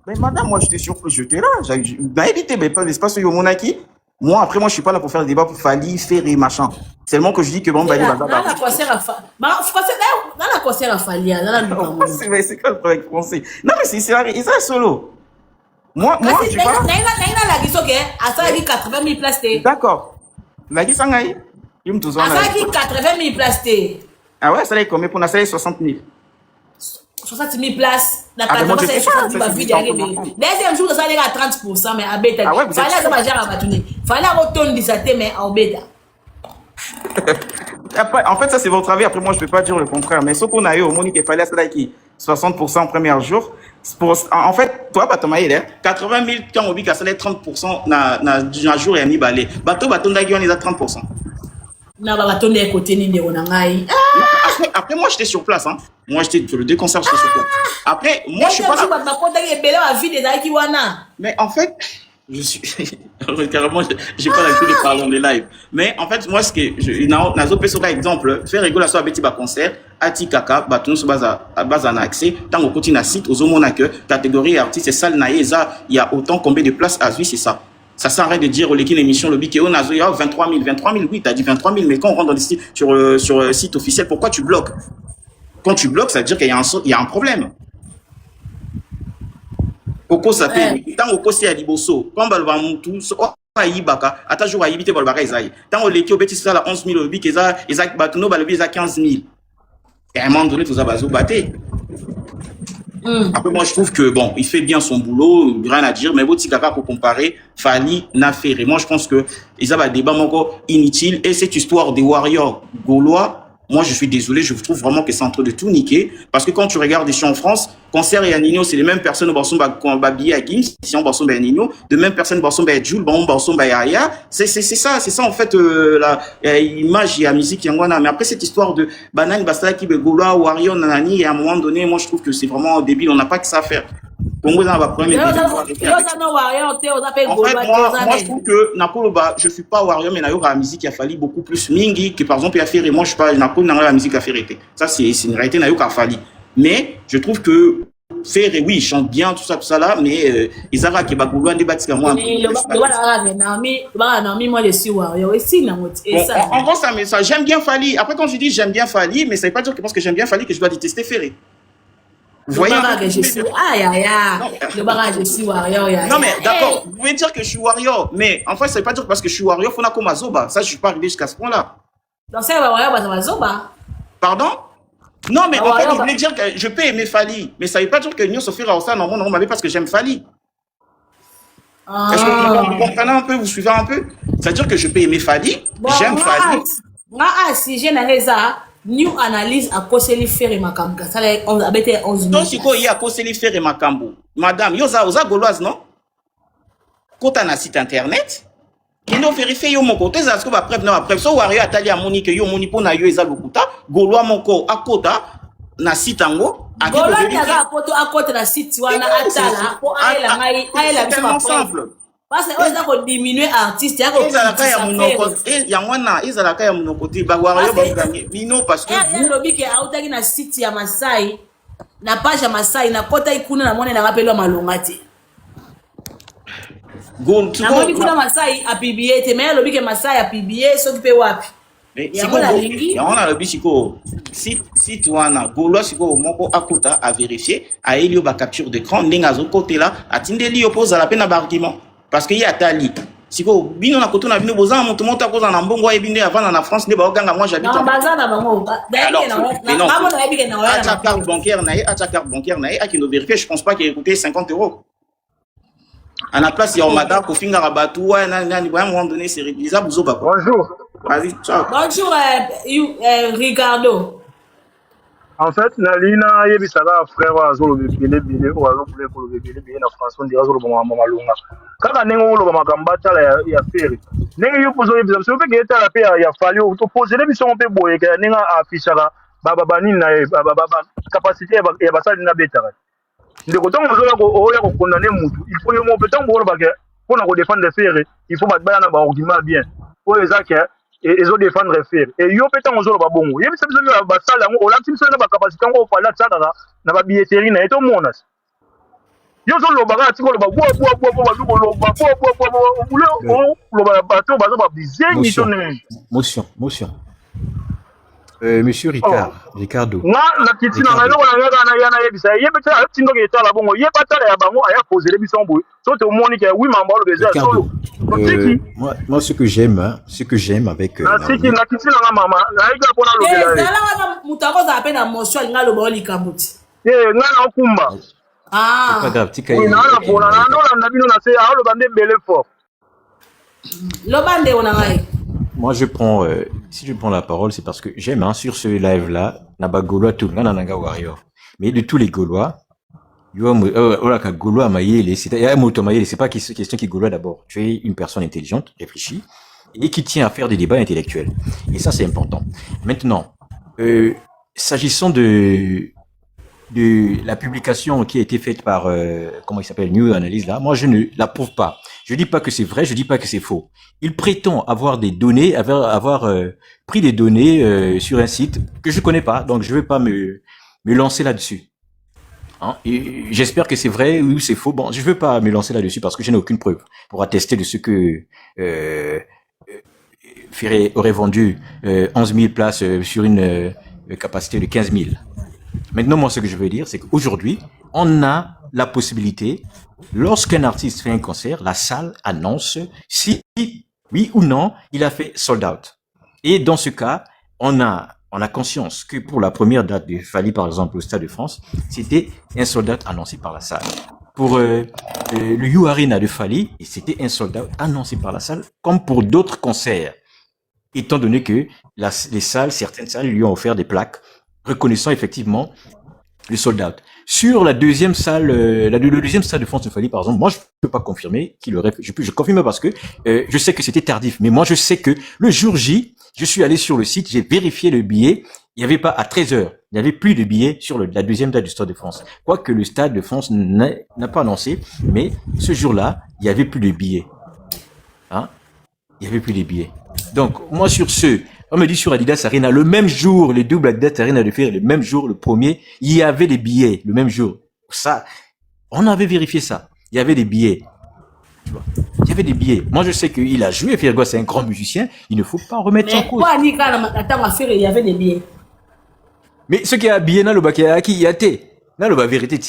[SPEAKER 5] Mais madame, moi j'étais surpris, j'étais là. J'ai évité, mais pas l'espace au Monaki. Moi, après, moi, je suis pas là pour faire le débat pour Fali, faire et machin. Seulement que je dis que bon, bah,
[SPEAKER 1] dans la concert à Fali. Dans la concert à Fali, dans la
[SPEAKER 5] c'est quoi le problème avec français? Non, mais c'est ça solo. Moi, je suis pas là.
[SPEAKER 1] La guiso que à ça il 80 000 places.
[SPEAKER 5] D'accord. La guiso sangai. Il me touche.
[SPEAKER 1] À ça il 80 000 places.
[SPEAKER 5] Ah ouais, ça là combien pour ça 60 000.
[SPEAKER 1] 60 000 places. La
[SPEAKER 5] Ah, mais moi,
[SPEAKER 1] 80
[SPEAKER 5] je sais
[SPEAKER 1] 60
[SPEAKER 5] pas,
[SPEAKER 1] 000
[SPEAKER 5] ça,
[SPEAKER 1] vite.
[SPEAKER 5] c'est
[SPEAKER 1] Deuxième jour, ça allait à 30%, mais à bêta.
[SPEAKER 5] Ah ouais, vous êtes
[SPEAKER 1] Fallait ça manger à batouni. Fallait retourner ça mais en bêta.
[SPEAKER 5] Après, en fait, ça c'est votre avis. Après, moi, je peux pas dire le contraire. Mais ce qu'on a eu au Monique et Fallait, c'est là qui 60% premier jour. En fait, toi, bah, Thomas, 80 000 quand on dit que ça 30% na jour et à mi-balé. Bateau, on est à 30%.
[SPEAKER 1] Na ba batondi côté ni ndeko na ngai.
[SPEAKER 5] Après, moi, j'étais sur place. Hein. Moi, j'étais sur le deux concerts, j'étais sur place. Après, moi, je suis pas là. Mais en fait, je suis carrément, j'ai pas l'habitude de parler en live. Mais en fait, moi, ce que dans autres personnes, par exemple, faire rigoler sur un petit concert, ati kaka, bateau sur base en accès, tant qu'on continue à site, aux hommes que catégorie artiste, c'est ça le naïza, il y a autant combien de places à vie, c'est ça. Ça sert à rien de dire au l'équipe émission le bic on a 23 000, oui, t'as dit 23 000, mais quand on rentre dans le site, sur le site officiel, pourquoi tu bloques? Quand tu bloques, ça veut dire qu'il y a un problème. Oko s'appelle, tant Oko c'est à Liboso, quand Balba Moutou, Aïbaka, à jour Aïbité Balbara Esaï, tant au l'équipe au Bétis, ça la 11 000 au bic, Ezak Batuno, Balbi, Ezak 15 000. Et à un moment donné, tout ça va se battre. Après, moi, je trouve que, bon, il fait bien son boulot, rien à dire, mais votre kaka pour comparer, Fali n'a fait. Et moi, je pense que, ils ont un débat encore inutile. Et cette histoire des Warriors gaulois, moi, je suis désolé, je trouve vraiment que c'est en train de tout niquer. Parce que quand tu regardes ici en France, Concert et Nino, c'est les mêmes personnes au Barçon Babi à Gims, ici en Barçon Nino, de même personnes Barçon Jules, Barçon Aya. C'est ça en fait l'image et la musique yangwana. Mais après cette histoire de Banane Bastala qui Gaulois, Warrior, Nanani, et à un moment donné, moi je trouve que c'est vraiment débile, on n'a pas que ça à faire. En fait, moi, je trouve que Nakoloba, je suis pas Warrior, mais Nayoka la musique, il a fallu beaucoup plus Mingi que par exemple, il a fait, moi, je suis pas Nakolo, la musique a fait réalité. Ça, c'est une réalité, Nayoka a fallu. Mais, je trouve que Ferré, oui, il chante bien, tout ça là, mais Isara qui va vouloir débattre avec moi.
[SPEAKER 1] Moi, je suis Warrior aussi.
[SPEAKER 5] En gros, ça, j'aime bien Fali. Après, quand je dis j'aime bien Fali, mais ça veut pas dire que parce que j'aime bien Fali que je dois détester Ferré.
[SPEAKER 1] Vous voyez, je suis Warrior.
[SPEAKER 5] Non, mais d'accord, vous pouvez dire que je suis Warrior, mais en fait, ça veut pas dire que parce que je suis Warrior, il faut comme Azoba. Ça, je suis pas arrivé jusqu'à ce point-là.
[SPEAKER 1] Donc, c'est Warrior, ça va Zoba.
[SPEAKER 5] Pardon? Non, mais en fait, vous voulez dire que je peux aimer Fali, mais ça veut pas dire que Nyo Sofira Ossa, non, on m'avait parce que j'aime Fali. Est-ce que vous comprenez un peu, vous suivez un peu? Ça veut dire que je peux aimer Fali, j'aime Fali.
[SPEAKER 1] Si j'ai un résa, New analyse à Koseli Ferre Makamka. Ça l'a 11 000.
[SPEAKER 5] Donc, si il y a Koseli Ferre Makambo, madame, Yosa Gauloise, non? Quand on a un site internet, qui nous vérifie yo mon côté, ça se trouve après, non, après, so Warrior Atali a Monique, yo Monipo na yo eza lokuta, Gaulois mon corps à Kota, na site ango,
[SPEAKER 1] à Gaulois n'a pas à Kota na site, wana Atala, pour aller la
[SPEAKER 5] tellement simple.
[SPEAKER 1] Parce que on a diminuer artiste, il y
[SPEAKER 5] a un cas à mon côté, bah Warrior va gagner. Mino parce que
[SPEAKER 1] vous le bique à Otagi na site ya Masai, na page ya Masai, na Kota ikuna na mone na rappel wa malongati. Na moni kuna Masai a publié, te mais le bique Masai a publié, s'occuper wapi.
[SPEAKER 5] On a le bichiko. Si toi, Gaulois, si vous moko akuta à vérifier, à Elio ba capture d'écran, n'engazo côté là, à Tindeli oppose à la peine d'argument. Parce qu'il y a Tali. Si vous bino na koto na bino bozan monte à cause en ambongo et binde avant en France ne ba oganga moi j'habite en
[SPEAKER 1] bazar na bango.
[SPEAKER 5] À ta carte bancaire nae à qui nous vérifier, je pense pas qu'il ait coûté 50 €. À la place il y a Omada pour finir à Batou à un moment donné c'est Lisa Bouzo ba.
[SPEAKER 2] Bonjour.
[SPEAKER 5] Vas-y, ciao.
[SPEAKER 1] Bonjour Ricardo.
[SPEAKER 7] En fait, Nalina, il y a frère, Azolo, Bébé, ou Azolo, Bébé, na François, dit Azolo, Maman Lunga. Quand on est au Magambata, il y a Ferry. N'est-ce pas posé des options que est à la paix, il y a fallu poser les missions peu boy, qu'il y a affiché là, Babani, capacité, et Bassal Nabeta. De côté, on a condamné Moutou. Il faut y avoir peut-être pour défendre les Ferry, il faut battre un argument bien. Pour les acquérir. Et ils ont défendre les faire et yo peut-être on zo ba bongo yebi ça besoin ba sala ngo la timso na ba capacité ngo fa la tsaka na ba billetterie na eto monas yo zo lo ba ka tiko lo ba bo lo ba lo ba bato ba zo ba bize ni to ne
[SPEAKER 8] Motion. Monsieur Ricardo.
[SPEAKER 7] na kitina na lo na yana yebi ça yebi ça tindo ke ta la bongo yebi ta la bango aya poser les bisons boy so te moni ke oui mamba lo besoin solo
[SPEAKER 8] Moi, ce que j'aime avec
[SPEAKER 7] na kitina na mama na iga pona lo
[SPEAKER 1] Eh, dala wana mutako za pena motion alinga lo boli kambuti.
[SPEAKER 7] nga na kumba
[SPEAKER 8] c'est pas
[SPEAKER 1] Ah,
[SPEAKER 8] grave, tika
[SPEAKER 7] oui na pona na ndo na bino na se a lo bande bele fort
[SPEAKER 1] lo bande ona ngai.
[SPEAKER 8] moi si je prends la parole, c'est parce que j'aime sur ce live-là, Naba Gaulois tout, Nananga Warrior. Mais de tous les Gaulois, Gaulois Maïele, c'est pas question qui est Gaulois d'abord. Tu es une personne intelligente, réfléchie, et qui tient à faire des débats intellectuels. Et ça, c'est important. Maintenant, s'agissant de la publication qui a été faite par, comment il s'appelle, New Analyse là, moi je ne l'approuve pas. Je dis pas que c'est vrai, je dis pas que c'est faux. Il prétend avoir des données, avoir pris des données sur un site que je connais pas, donc je vais pas me lancer là-dessus. Hein? Et j'espère que c'est vrai ou c'est faux. Bon, je veux pas me lancer là-dessus parce que je n'ai aucune preuve pour attester de ce que Ferré aurait vendu 11 000 places sur une capacité de 15 000. Maintenant, moi, ce que je veux dire, c'est qu'aujourd'hui, on a la possibilité, lorsqu'un artiste fait un concert, la salle annonce si, oui ou non, il a fait sold out. Et dans ce cas, on a conscience que pour la première date de Fally, par exemple, au Stade de France, c'était un sold out annoncé par la salle. Pour le You Arena de Fally, c'était un sold out annoncé par la salle, comme pour d'autres concerts. Étant donné que certaines salles lui ont offert des plaques reconnaissant effectivement le sold out. Sur la deuxième salle, le deuxième stade de France de Fally, par exemple, moi je peux pas confirmer qu'il aurait, je confirme parce que je sais que c'était tardif, mais moi je sais que le jour J, je suis allé sur le site, j'ai vérifié le billet, il n'y avait pas à 13h, il n'y avait plus de billets sur la deuxième date du Stade de France. Quoique le Stade de France n'a pas annoncé, mais ce jour-là, il n'y avait plus de billets. Hein? Il n'y avait plus de billets. Donc moi sur on me dit sur Adidas Arena, le même jour, les doubles Adidas Arena de faire le même jour, le premier, il y avait des billets, le même jour. Ça, on avait vérifié ça. Il y avait des billets. Tu vois. Il y avait des billets. Moi, je sais qu'il a joué, Fergo, c'est un grand musicien. Il ne faut pas remettre ça en cause.
[SPEAKER 1] Mais pourquoi il y avait des billets?
[SPEAKER 8] Mais ce qui a billets, il y a été. Là, le vérité.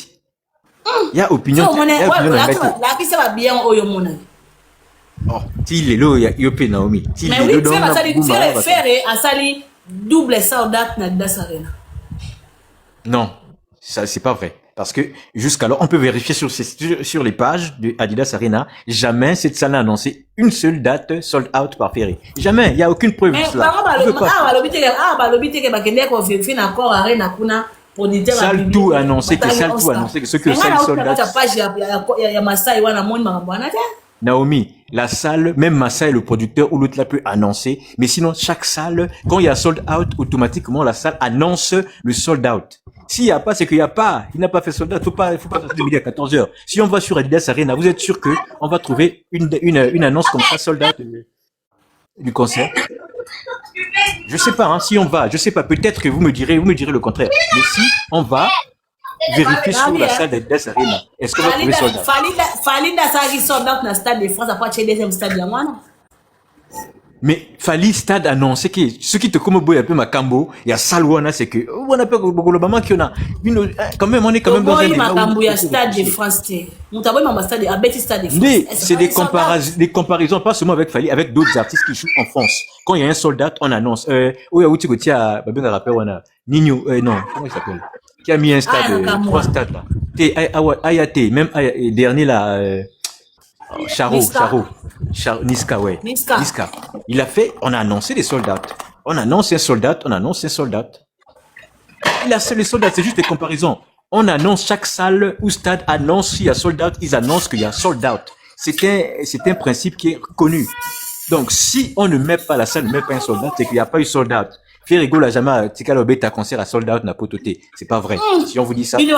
[SPEAKER 8] Il y a opinion. Oh, il est là, il y a Naomi.
[SPEAKER 1] Mais oui, c'est faire à Sali double soldat na Adidas Arena.
[SPEAKER 8] Non, ça c'est pas vrai. Parce que jusqu'alors, on peut vérifier sur les pages de Adidas Arena, jamais cette salle n'a annoncé une seule date sold out par Ferry. Jamais, il n'y a aucune preuve de cela. Salle tout annoncé que ce que salle sold out. Naomi, la salle, même Massa est le producteur ou l'autre l'a peut annoncer, mais sinon chaque salle, quand il y a sold out, automatiquement la salle annonce le sold out. S'il n'y a pas, c'est qu'il n'y a pas. Il n'a pas fait sold out. Il faut pas passer de midi à 14h. Si on va sur Adidas Arena, vous êtes sûr que on va trouver une annonce comme ça, sold out du concert? Je sais pas, hein, si on va, je sais pas, peut-être que vous me direz le contraire. Mais si on va vérifier sur la salle d'Adidas Arena, est-ce qu'on va trouver sold out?
[SPEAKER 1] Fally n'a sold out dans le Stade de France après le deuxième stade de la Moine.
[SPEAKER 8] Mais Fally stade annoncé que ce qui te comme boy un peu Makambo, il y a Salwana, c'est que on appelle globalement qu'il y en a une quand même on est quand même dans un débat.
[SPEAKER 1] Makambo il y a Stade de France. Mutaboy mama stade à Betty Stade de France.
[SPEAKER 8] Mais c'est des comparaisons pas seulement avec Fally, avec d'autres artistes qui jouent en France. Quand il y a un soldat, on annonce oui outi ko tia ba bien rappeur on a Nino non, comment il s'appelle? Qui a mis un stade 3 stades là. Ayate même dernier là Niska, ouais. Niska. Il a fait, on a annoncé des soldats. On annonce un soldat, Les soldats, c'est juste des comparaisons. On annonce, chaque salle ou stade annonce s'il y a sold out, ils annoncent qu'il y a sold out. C'est un principe qui est connu. Donc, si on ne met pas la salle, ne met pas un sold out, c'est qu'il n'y a pas eu sold out. Ferrigo l'a jamais, Tikalobe, ta concert à sold out n'a pas toté. C'est pas vrai. Si on vous dit ça. Mais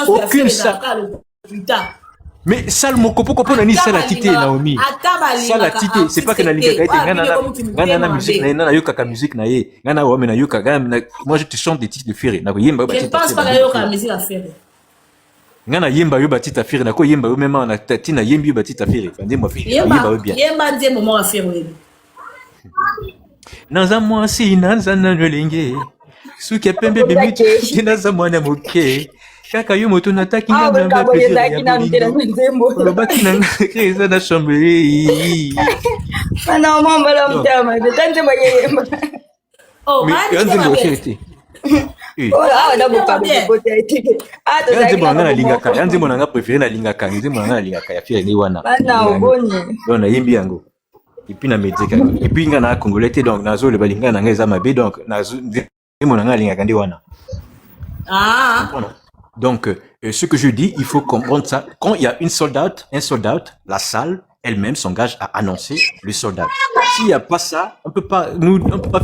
[SPEAKER 8] aucune salle. Mais salle mokopo kopo na ni salle à tité Naomi. Salle à tité, c'est pas que na liga kaite ngana na musique na yoka ka musique na ye. Ngana wa na yoka moi je te chante des titres de Ferry. Na ko yemba ba
[SPEAKER 1] titre. Je pense pas que yoka musique à Ferry.
[SPEAKER 8] Ngana yemba yo ba titre à Ferry na ko yemba yo même na tati na yembi yo ba titre à Ferry. Fande moi Ferry.
[SPEAKER 1] Yemba bien. Yemba ndie moment à Ferry.
[SPEAKER 8] Nanza mwasi nanza na nolenge. Suki pembe bimi kinaza mwana moke. Kaka yo moto nataki ngana na plaisir. Lobaki na kreza na chambre.
[SPEAKER 9] Mana mama la mtama, tante bayemba.
[SPEAKER 1] Oh,
[SPEAKER 8] yanze mo vérité.
[SPEAKER 9] Oh, ah na boka bote etike. Ah to
[SPEAKER 8] yanze mo ngana lingaka, yanze mo nga préféré na lingaka, yanze mo ngana lingaka ya fier ni wana.
[SPEAKER 9] Bana oboni.
[SPEAKER 8] Don na yimbi yango. Et puis na médika. Et puis ngana congolais donc nazo le balinga na ngeza mabe donc nazo mo ngana lingaka ndi wana.
[SPEAKER 1] Ah.
[SPEAKER 8] Donc, ce que je dis, il faut comprendre ça. Quand il y a un sold out, la salle elle-même s'engage à annoncer le sold out. S'il n'y a pas ça, on peut pas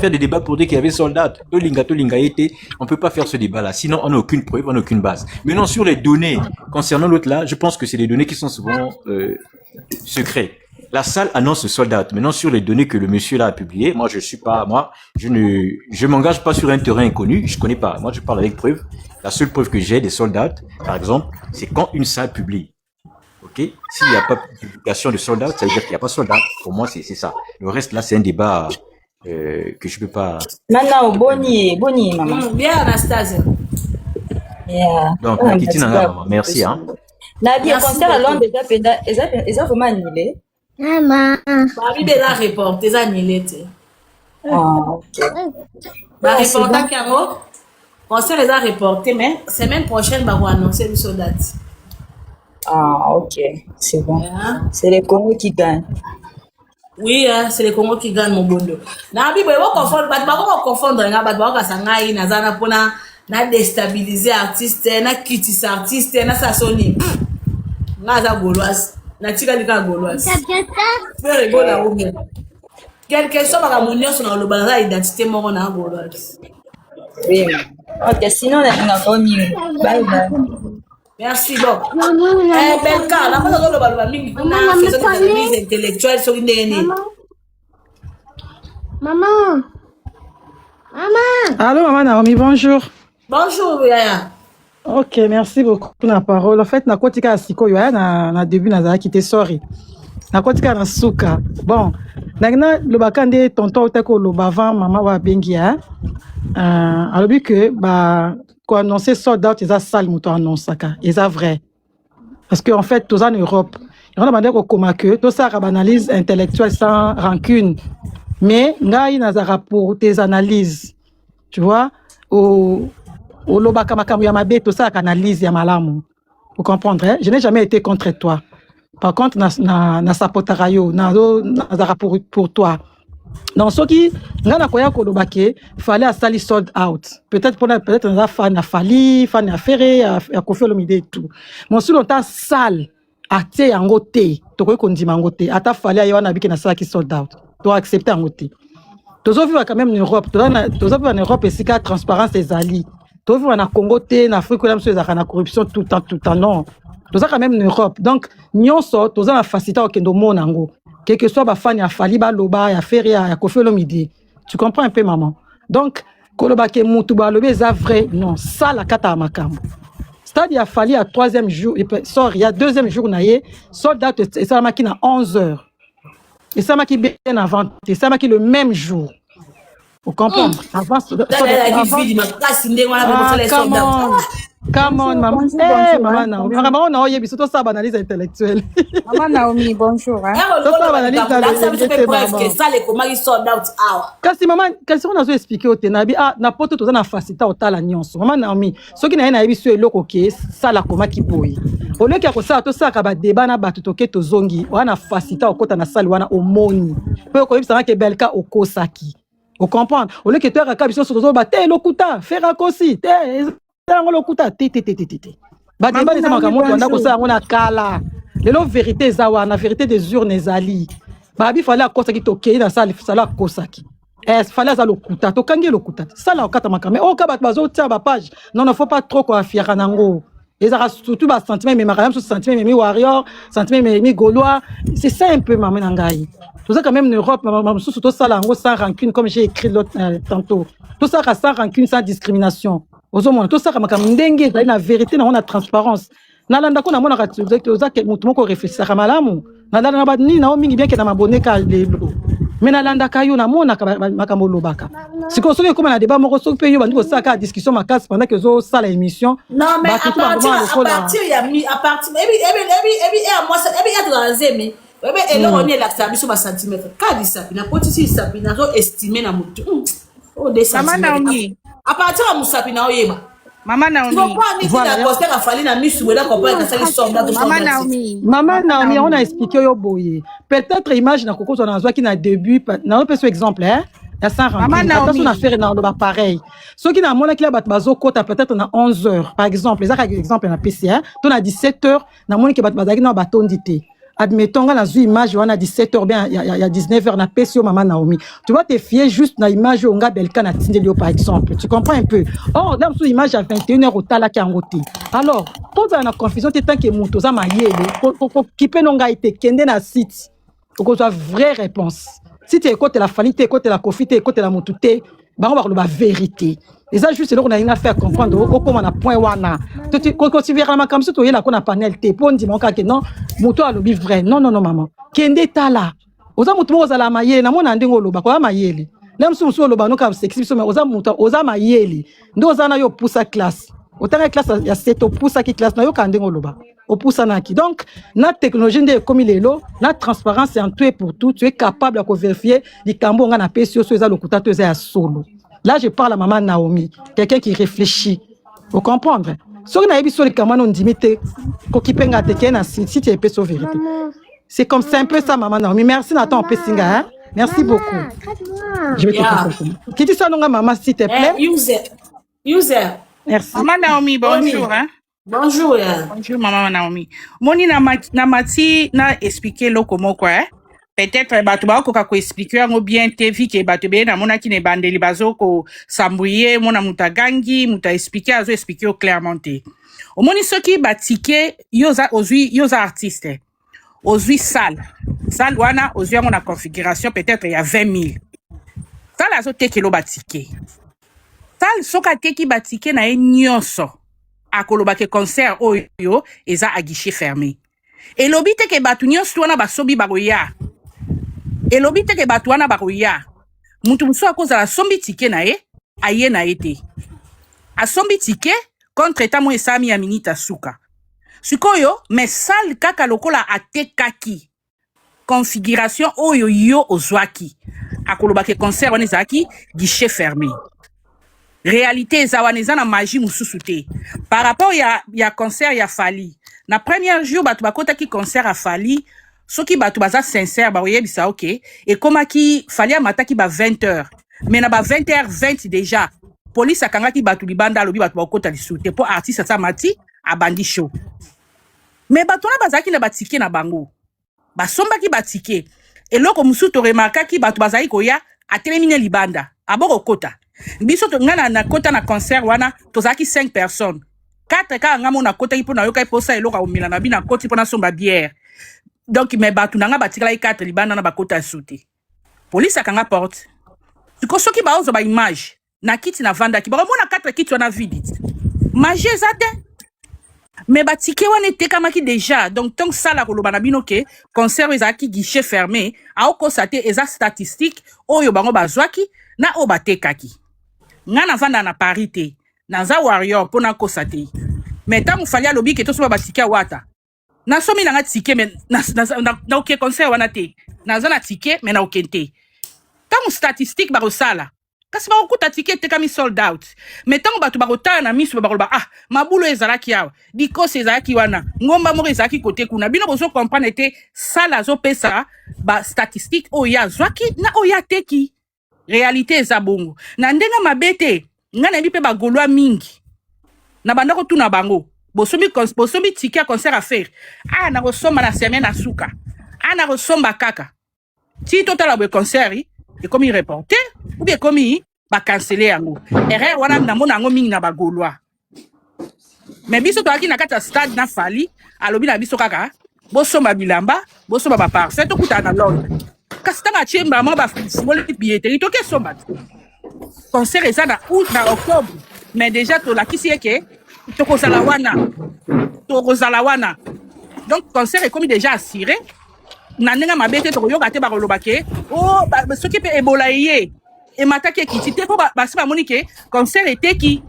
[SPEAKER 8] faire des débats pour dire qu'il y avait sold out. Tolinga été, on peut pas faire ce débat-là. Sinon, on n'a aucune preuve, on n'a aucune base. Maintenant, sur les données concernant l'autre là, je pense que c'est des données qui sont souvent secrètes. La salle annonce le sold out. Maintenant, sur les données que le monsieur là a publiées, je m'engage pas sur un terrain inconnu, je connais pas. Moi, je parle avec preuve. La seule preuve que j'ai des sold out, par exemple, c'est quand une salle publie. Ok? S'il n'y a pas de publication de sold out, ça veut dire qu'il n'y a pas sold out. Pour moi, c'est ça. Le reste là, c'est un débat que je peux pas.
[SPEAKER 9] Nana, boni, maman.
[SPEAKER 1] Bien, Anastasia.
[SPEAKER 9] Yeah.
[SPEAKER 8] Donc, Kitty Nanga, maman, merci, hein.
[SPEAKER 9] Nadia, concert à Londres, déjà vraiment annulé.
[SPEAKER 10] Maman.
[SPEAKER 1] Babi déjà reporté, déjà annulé.
[SPEAKER 9] Ah, ok.
[SPEAKER 1] Bah, reporter Camo, concert les a reporté, mais semaine prochaine, bah, on va annoncer le soldat.
[SPEAKER 9] Ah, ok. C'est bon. Yeah. C'est les Congos qui gagnent.
[SPEAKER 1] Oui, hein, c'est les Congos qui gagnent, mon bondo. Nabi, bah, on va confondre, on va na déstabiliser artiste, na critiquer artiste, na s'assonner. Na za gauloise, na tika lika gauloise. Faire ego na omen. Quelque chose ba monio sur le balance identité moko na gauloise.
[SPEAKER 9] Oui. OK, sinon on a pas mis. Bye bye.
[SPEAKER 1] Merci beaucoup. Belka, la pas le balba mingi na faisons des analyses intellectuelles sur ndeni.
[SPEAKER 10] Maman.
[SPEAKER 11] Allô maman Naomi, bonjour.
[SPEAKER 1] Bonjour Yaya.
[SPEAKER 11] Ok, merci beaucoup pour la parole. En fait, na kotika asiko yo na début na quitté sorry. Na kotika na suka. Bon, na le bakande tonton otako lo bavan maman wa bengia. Alors que ba ko annoncer sold out eza sale muto annonçaka. Eza vrai. Parce que en fait, tous en Europe, on a demandé ko koma que tout ça analyse intellectuelle sans rancune. Mais ngai nazara pour tes analyses. Tu vois, au lobaka makambu ya mabe tout ça analyse ya malamu. Vous comprendrez? Je n'ai jamais été contre toi. Par contre na sapotara yo nazara pour toi. Donc ce qui ngana koya ko lobake fallait à sali sold out. Peut-être na fan na fali, fan na ferré, à Koffi Olomide et tout. Mon sous longtemps sale ate yango te, to ko ndima yango te. Ata fallait ayo na biki na sala ki sold out. Tu dois accepter yango te. Tous vivent quand même en Europe. Tous vivent en Europe et c'est qu'à transparence des alliés. Tous vivent en Congo, en Afrique, où la corruption tout le temps. Non. Tous quand même en Europe. Donc, nous sommes tous en facilité au Kendo Monango. Quel que soit Bafani, à Faliba, Loba, à Ferry, à Koffi Olomide. Tu comprends un peu, maman? Donc, Koloba ke Moutuba, Lobe, c'est vrai. Non, ça, la kata amakambo. C'est-à-dire, il a fallu à troisième jour, il y a deuxième jour, soldat, et ça, il a 11 heures. Et ça m'a qui bien avant, et ça m'a qui le même jour. Vous comprenez? Avant, come on, maman. Hey, maman Naomi. Maman Naomi, c'est tout ça, analyse intellectuelle.
[SPEAKER 10] Maman Naomi, bonjour.
[SPEAKER 11] Tout ça, analyse intellectuelle.
[SPEAKER 1] Ça, les comment ils sold out.
[SPEAKER 11] Kasi maman, kasi on a expliqué au tenabi, n'importe tout ça na facilité au tala nyonso. Maman Naomi, ce qui n'a rien à voir sur le locoqué, ça la comment qui boy. Au lieu qu'il y a ça, tout ça, kaba débat na batu toke to zongi, on a facilité au kota na salle, on a au moni. Peu ko ça que belka au kosaki. Vous comprenez? Au lieu que tu as kabiso sur ba te lokuta, faire akosi, te lokuta, te. Ba débat les makamoto anda ko sa ngona kala. Lelo vérité zawa na vérité des urnes ezali. Ba bi fallait akosa ki tokei na sala fallait akosa ki. Fallait za lokuta, to kangi lokuta. Sala okata makame. O ka bat bazo tia ba page. Non, faut pas trop quoi fier nango. Et ça surtout bas sentiment mais makam sentiment mais warrior, sentiment mais gaulois, c'est ça un peu maman nangai. Tout ça quand même en Europe, surtout ça là sans rancune comme j'ai écrit l'autre tantôt. Tout ça sans rancune, sans discrimination. Aux hommes, tout ça comme ndenge, la vérité, on a transparence. Nalanda ko na mona ka tuza ke mutu moko réfléchir ka malamu. Nalanda na badni na o mingi bien ke na mabone ka lelo. Mais nalanda ka yo na mona ka makambo lobaka. Siko soki comme na débat moko soki pe yo bandi ko saka discussion makasi pendant que zo sala émission.
[SPEAKER 1] Non mais à partir ya mi à partir moi ça et dans la zeme. Et là on est là ça biso ba centimètre. Ka di sapi na potisi sapi na zo estimer na mutu. Oh des centimètres. À partir de musapi na oyeba.
[SPEAKER 10] Maman Naomi.
[SPEAKER 11] Maman Naomi, on a expliqué yo boye. Peut-être image na koko on a qui na début, na on peut ce exemple hein. La sans rancune. On a fait dans le pareil. Ceux qui na mona qui la bat bazo kota peut-être na 11h par exemple. Les exemple na PCA, on a 17h, na mona qui bat bazaki na batondité. Admettons qu'on a vu image on a 17h bien il y a 19h na PCO maman Naomi. Tu vas te fier juste na image on ga belka na tindelio par exemple. Tu comprends un peu. Oh dans sous image à 21h au tala ki angote. Alors, quand on a confusion tant que muto za mayele qui peut non ga été kende na site. Pour qu'on soit vraie réponse. Si tu écoutes la famille, tu écoutes la coffee, tu écoutes la mutute, bah on va parler la vérité. Et ça juste là on a une affaire comprendre comment on a point wana. Quand tu verras ma comme ça tu là qu'on a panel te pour dire mon cas que non, muto a lobi vrai. Non maman. Kende tala. Oza mutu oza la mayele na mona ndingo loba kwa mayele. Même si muso loba no ka sexy mais oza mutu oza mayele. Ndo oza na yo poussa classe. Autant classe ya 7 poussa qui classe na yo ka ndingo loba. Au poussa na ki. Donc notre technologie ndé comme il est là, la transparence c'est en tout et pour tout, tu es capable de vérifier les cambo nga na pesio so eza lokuta to eza ya solo. Là, je parle à maman Naomi, quelqu'un qui réfléchit. Vous comprenez? Si on a vu sur les caméras, on dit si tu es peu sur vérité. C'est comme ça, un peu ça, maman Naomi. Merci, Nathan, Pessinga. Merci beaucoup. Je vais te comprendre. Qui dit ça, non, maman, s'il te plaît?
[SPEAKER 1] User.
[SPEAKER 11] Merci.
[SPEAKER 10] Maman Naomi, bonjour. Hein?
[SPEAKER 1] Bonjour.
[SPEAKER 10] Bonjour, maman Naomi. Moni namati na expliquer lo comment quoi. Peut-être batu ba ko expliquer ngo bien te vi ke batu be na mona ki ne bandeli bazo ko sambouye mona mutagangi muta expliquer azo expliquer clairement te. O moni soki batike yoza artiste. Ozui salle wana ozui ngona configuration peut-être il y a 20 000. Salle azo te kilo batike. Salle soka te ki batike na nyonso. Akoloba ke concert oyo eza à guichet fermé. Et l'obité ke batu nyonso wana basobi bagoya. Et l'obité ke batu wana bagoya. Mutu muso akoza la sombi tike na ye, aye na ete. A sombi tike contre eta mo esami ya minita suka. Sikoyo, mais sal kaka lokola ate kaki. Configuration oyo yo ozwaki. Akoloba ke concert wana ezaki guichet fermé. Réalité zawaneza na magie mususu te. Par rapport ya concert ya Fali. Na premier jour batu bakota ki concert a Fali, soki batu baza sincère ba oyebisa OK. Et koma ki Fali amata ki ba 20h. Mais na ba 20h20 déjà. Police akanga ki batu libanda lobi batu bakota lisute pour artiste sa mati a bandi show. Mais batu na bazaki na batike na bango. Ba somba ki batike. Et loko musu to remarka ki batu bazaki koya a terminer libanda. Aboko kota. Biso to ngana na kota na concert wana tozaki 5 personnes. 4 ka ngamo na kota ipo na yoka iposa eloka omila na bina koti pona somba bière. Donc me batu nanga batikala 4 libanda na bakota souté. Police akanga porte. Tuko soki ba ozo ba image na kiti na vanda ki ba mona 4 kiti wana vide. Magie zate. Mais batike wana tekamaki déjà. Donc tant ça la koloba na bino ke concert ezaki guichet fermé, a oko sate eza statistique oyo bango bazwaki na obatekaki. Ngana vanda na parité. Naza warrior pona kosate. Mais ta mufali alobi ke to so batike wata. Na somi na tike mais na ok concert wana te. Naza na tike mais na okente. Ta mu statistique ba rosala. Kasi ba okuta tike te kami sold out. Mais tango batu ba rota na misu ba roba mabulo ezalaki yawa. Diko ezalaki wana. Ngomba mo ezalaki kote kuna. Bino bozo comprendre te sala zo pesa ba statistique oya zwaki na oya teki. réalité eza bongo na ndenga mabete nga na bipe ba Gaulois mingi na banda ko tuna bango bosomi tiki ya concert à faire na kosomba na semaine na suka na kosomba kaka ti totala bo concert et comme il reporté ou bien comme il ba canceler yango erreur wana na mona yango mingi na ba Gaulois mais biso to aki na kata stade na fali alobi na biso kaka bosomba bilamba bosomba ba parfait to kuta na Londres kasi tanga chemba mo ba football billetterie to ke somba concert eza na août na octobre mais déjà to la kisi eke to kozala wana donc concert est comme déjà assuré na ndenga mabete to yoka te ba koloba ke soki pe ebola ye e mataki ekiti te po basi bamoni ke concert était qui